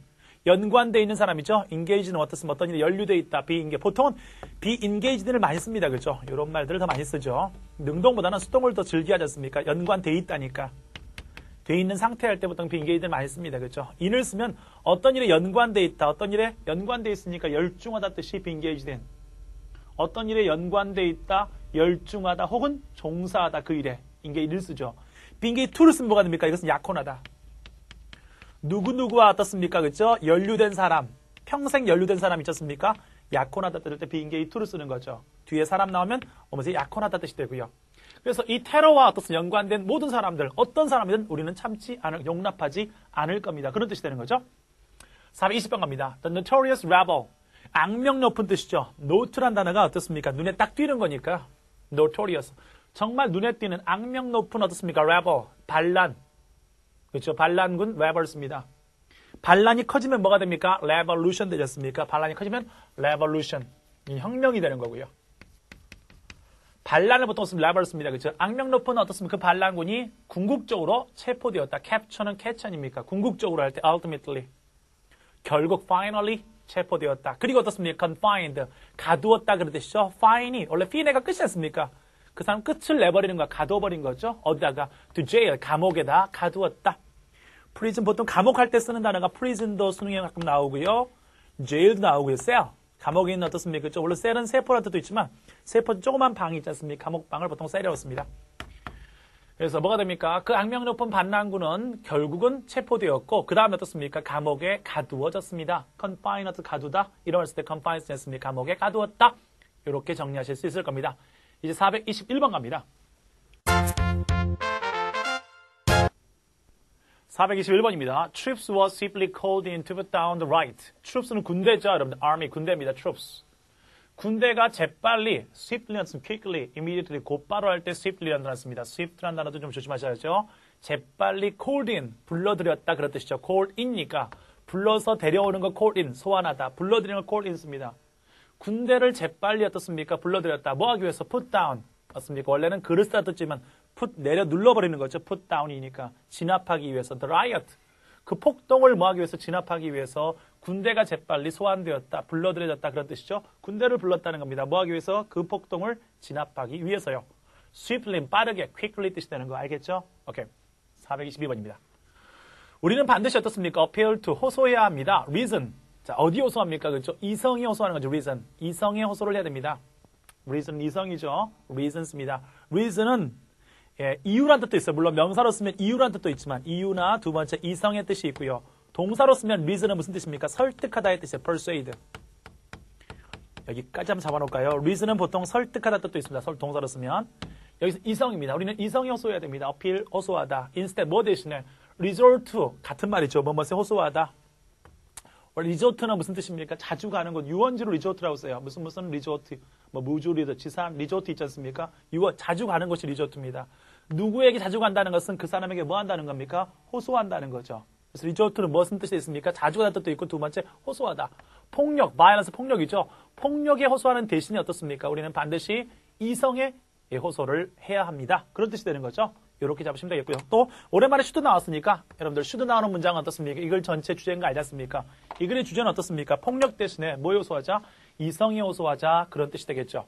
연관되어 있는 사람이죠. engage는 어떻습니까? 어떤 일에 연루되어 있다. be engaged. 보통은 be engaged를 많이 씁니다. 그죠? 이런 말들을 더 많이 쓰죠. 능동보다는 수동을 더 즐기하지 않습니까? 연관되어 있다니까. 돼 있는 상태 할 때 보통 be engaged를 많이 씁니다. 그렇죠? in을 쓰면 어떤 일에 연관되어 있다. 어떤 일에 연관되어 있으니까 열중하다 뜻이 be engaged in. 어떤 일에 연관되어 있다. 열중하다 혹은 종사하다 그 일에 engage를 쓰죠. be engaged to를 쓰면 뭐가 됩니까? 이것은 약혼하다. 누구누구와 어떻습니까? 그렇죠? 연루된 사람. 평생 연루된 사람 있었습니까? 약혼하다 뜻일 때 be engaged to를 쓰는 거죠. 뒤에 사람 나오면 약혼하다 뜻이 되고요. 그래서 이 테러와 어떻습니까? 연관된 모든 사람들, 어떤 사람이든 우리는 용납하지 않을 겁니다. 그런 뜻이 되는 거죠. 420번 갑니다. The notorious rebel. 악명 높은 뜻이죠. note란 단어가 어떻습니까? 눈에 딱 띄는 거니까. notorious. 정말 눈에 띄는 악명 높은 어떻습니까? rebel. 반란. 그렇죠. 반란군 rebels입니다. 반란이 커지면 뭐가 됩니까? revolution 되지 않습니까? 반란이 커지면 revolution. 혁명이 되는 거고요. 반란을 보통 쓰면 rebel 씁니다. 그렇죠? 악명 높은 어떻습니까? 그 반란군이 궁극적으로 체포되었다. capture는 catch입니까? 궁극적으로 할 때 ultimately. 결국 finally 체포되었다. 그리고 어떻습니까? confined. 가두었다 그런 뜻이죠. fine이 원래 fine가 끝이 않습니까? 그 사람 끝을 내버리는 거야. 가둬버린 거죠. 어디다가 to jail. 감옥에다 가두었다. prison 보통 감옥 할 때 쓰는 단어가 prison도 수능에 가끔 나오고요. jail도 나오고요. cell. 감옥에 있는 어떻습니까? 그렇죠? 원래 셀은 세포라는 뜻도 있지만 세포 조그만 방이 있지 않습니까? 감옥방을 보통 셀이라고 씁니다. 그래서 뭐가 됩니까? 그 악명 높은 반란군은 결국은 체포되었고 그 다음에 어떻습니까? 감옥에 가두어졌습니다. confine, 가두다. 이런 때 confine 쓰지 않습니까? 감옥에 가두었다. 이렇게 정리하실 수 있을 겁니다. 이제 421번 갑니다. 421번입니다. Troops were swiftly called in to put down the riot. Troops는 군대죠. 여러분들. Army, 군대입니다. Troops. 군대가 재빨리, swiftly, quickly, immediately, 곧바로 할 때 swiftly라는 단어 씁니다. swift라는 단어도 좀 조심하셔야죠. 재빨리 called in, 불러들였다 그런 뜻이죠. called in니까 불러서 데려오는 거 called in, 소환하다. 불러들이는 거 called in 씁니다. 군대를 재빨리 어떻습니까? 불러들였다. 뭐 하기 위해서? put down. 맞습니까? 원래는 글을 쓰다 뜻지만 put 내려 눌러버리는 거죠. put down이니까 진압하기 위해서 the riot 그 폭동을 뭐하기 위해서 진압하기 위해서 군대가 재빨리 소환되었다, 불러들여졌다 그런 뜻이죠. 군대를 불렀다는 겁니다. 뭐 하기 위해서? 그 폭동을 진압하기 위해서요. swiftly, 빠르게, quickly 뜻이 되는 거 알겠죠? 오케이. 422번입니다. 우리는 반드시 어떻습니까? appeal to, 호소해야 합니다. reason. 자, 어디 호소합니까? 그렇죠? 이성이 호소하는 거죠. reason. 이성에 호소를 해야 됩니다. reason, 이성이죠. reasons입니다. reason은 이유란 뜻도 있어요. 물론 명사로 쓰면 이유란 뜻도 있지만 이유나 두 번째 이성의 뜻이 있고요. 동사로 쓰면 reason은 무슨 뜻입니까? 설득하다의 뜻이에요. persuade. 여기까지 한번 잡아놓을까요? reason은 보통 설득하다 뜻도 있습니다. 동사로 쓰면. 여기서 이성입니다. 우리는 이성에 호소해야 됩니다. appeal, 호소하다. instead, 뭐 대신에? resort to, 같은 말이죠. 뭐뭐에 호소하다. 리조트는 무슨 뜻입니까? 자주 가는 곳. 유원지로 리조트라고 써요. 무슨 리조트. 뭐 무주리도 지산 리조트 있지 않습니까? 자주 가는 곳이 리조트입니다. 누구에게 자주 간다는 것은 그 사람에게 뭐 한다는 겁니까? 호소한다는 거죠. 그래서 리조트는 무슨 뜻이 있습니까? 자주 가는 뜻도 있고 두 번째 호소하다. 폭력, 바이런스 폭력이죠. 폭력에 호소하는 대신에 어떻습니까? 우리는 반드시 이성에 호소를 해야 합니다. 그런 뜻이 되는 거죠. 이렇게 잡으시면 되겠고요. 또 오랜만에 슈드 나왔으니까 여러분들 슈드 나오는 문장은 어떻습니까? 이걸 전체 주제인 거 알지 않습니까? 이 글의 주제는 어떻습니까? 폭력 대신에 뭐 호소하자? 이성에 호소하자. 그런 뜻이 되겠죠.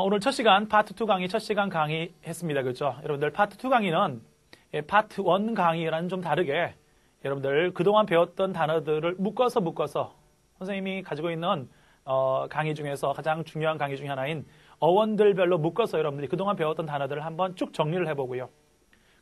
오늘 첫 시간 파트 2 강의 첫 시간 강의 했습니다. 그렇죠? 여러분들 파트 2 강의는 파트 1 강의랑은 좀 다르게 여러분들 그동안 배웠던 단어들을 묶어서 선생님이 가지고 있는 강의 중에서 가장 중요한 강의 중에 하나인 어원들별로 묶어서 여러분들이 그동안 배웠던 단어들을 한번 쭉 정리를 해보고요.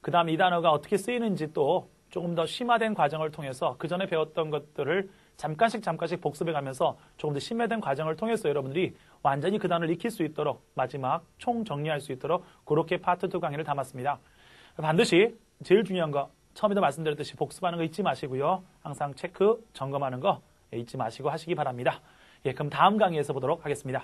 그 다음 이 단어가 어떻게 쓰이는지 또 조금 더 심화된 과정을 통해서 그 전에 배웠던 것들을 잠깐씩 복습해가면서 조금 더 심화된 과정을 통해서 여러분들이 완전히 그 단어를 익힐 수 있도록 마지막 총 정리할 수 있도록 그렇게 파트 2 강의를 담았습니다. 반드시 제일 중요한 거 처음에도 말씀드렸듯이 복습하는 거 잊지 마시고요. 항상 체크, 점검하는 거 잊지 마시고 하시기 바랍니다. 그럼 다음 강의에서 보도록 하겠습니다.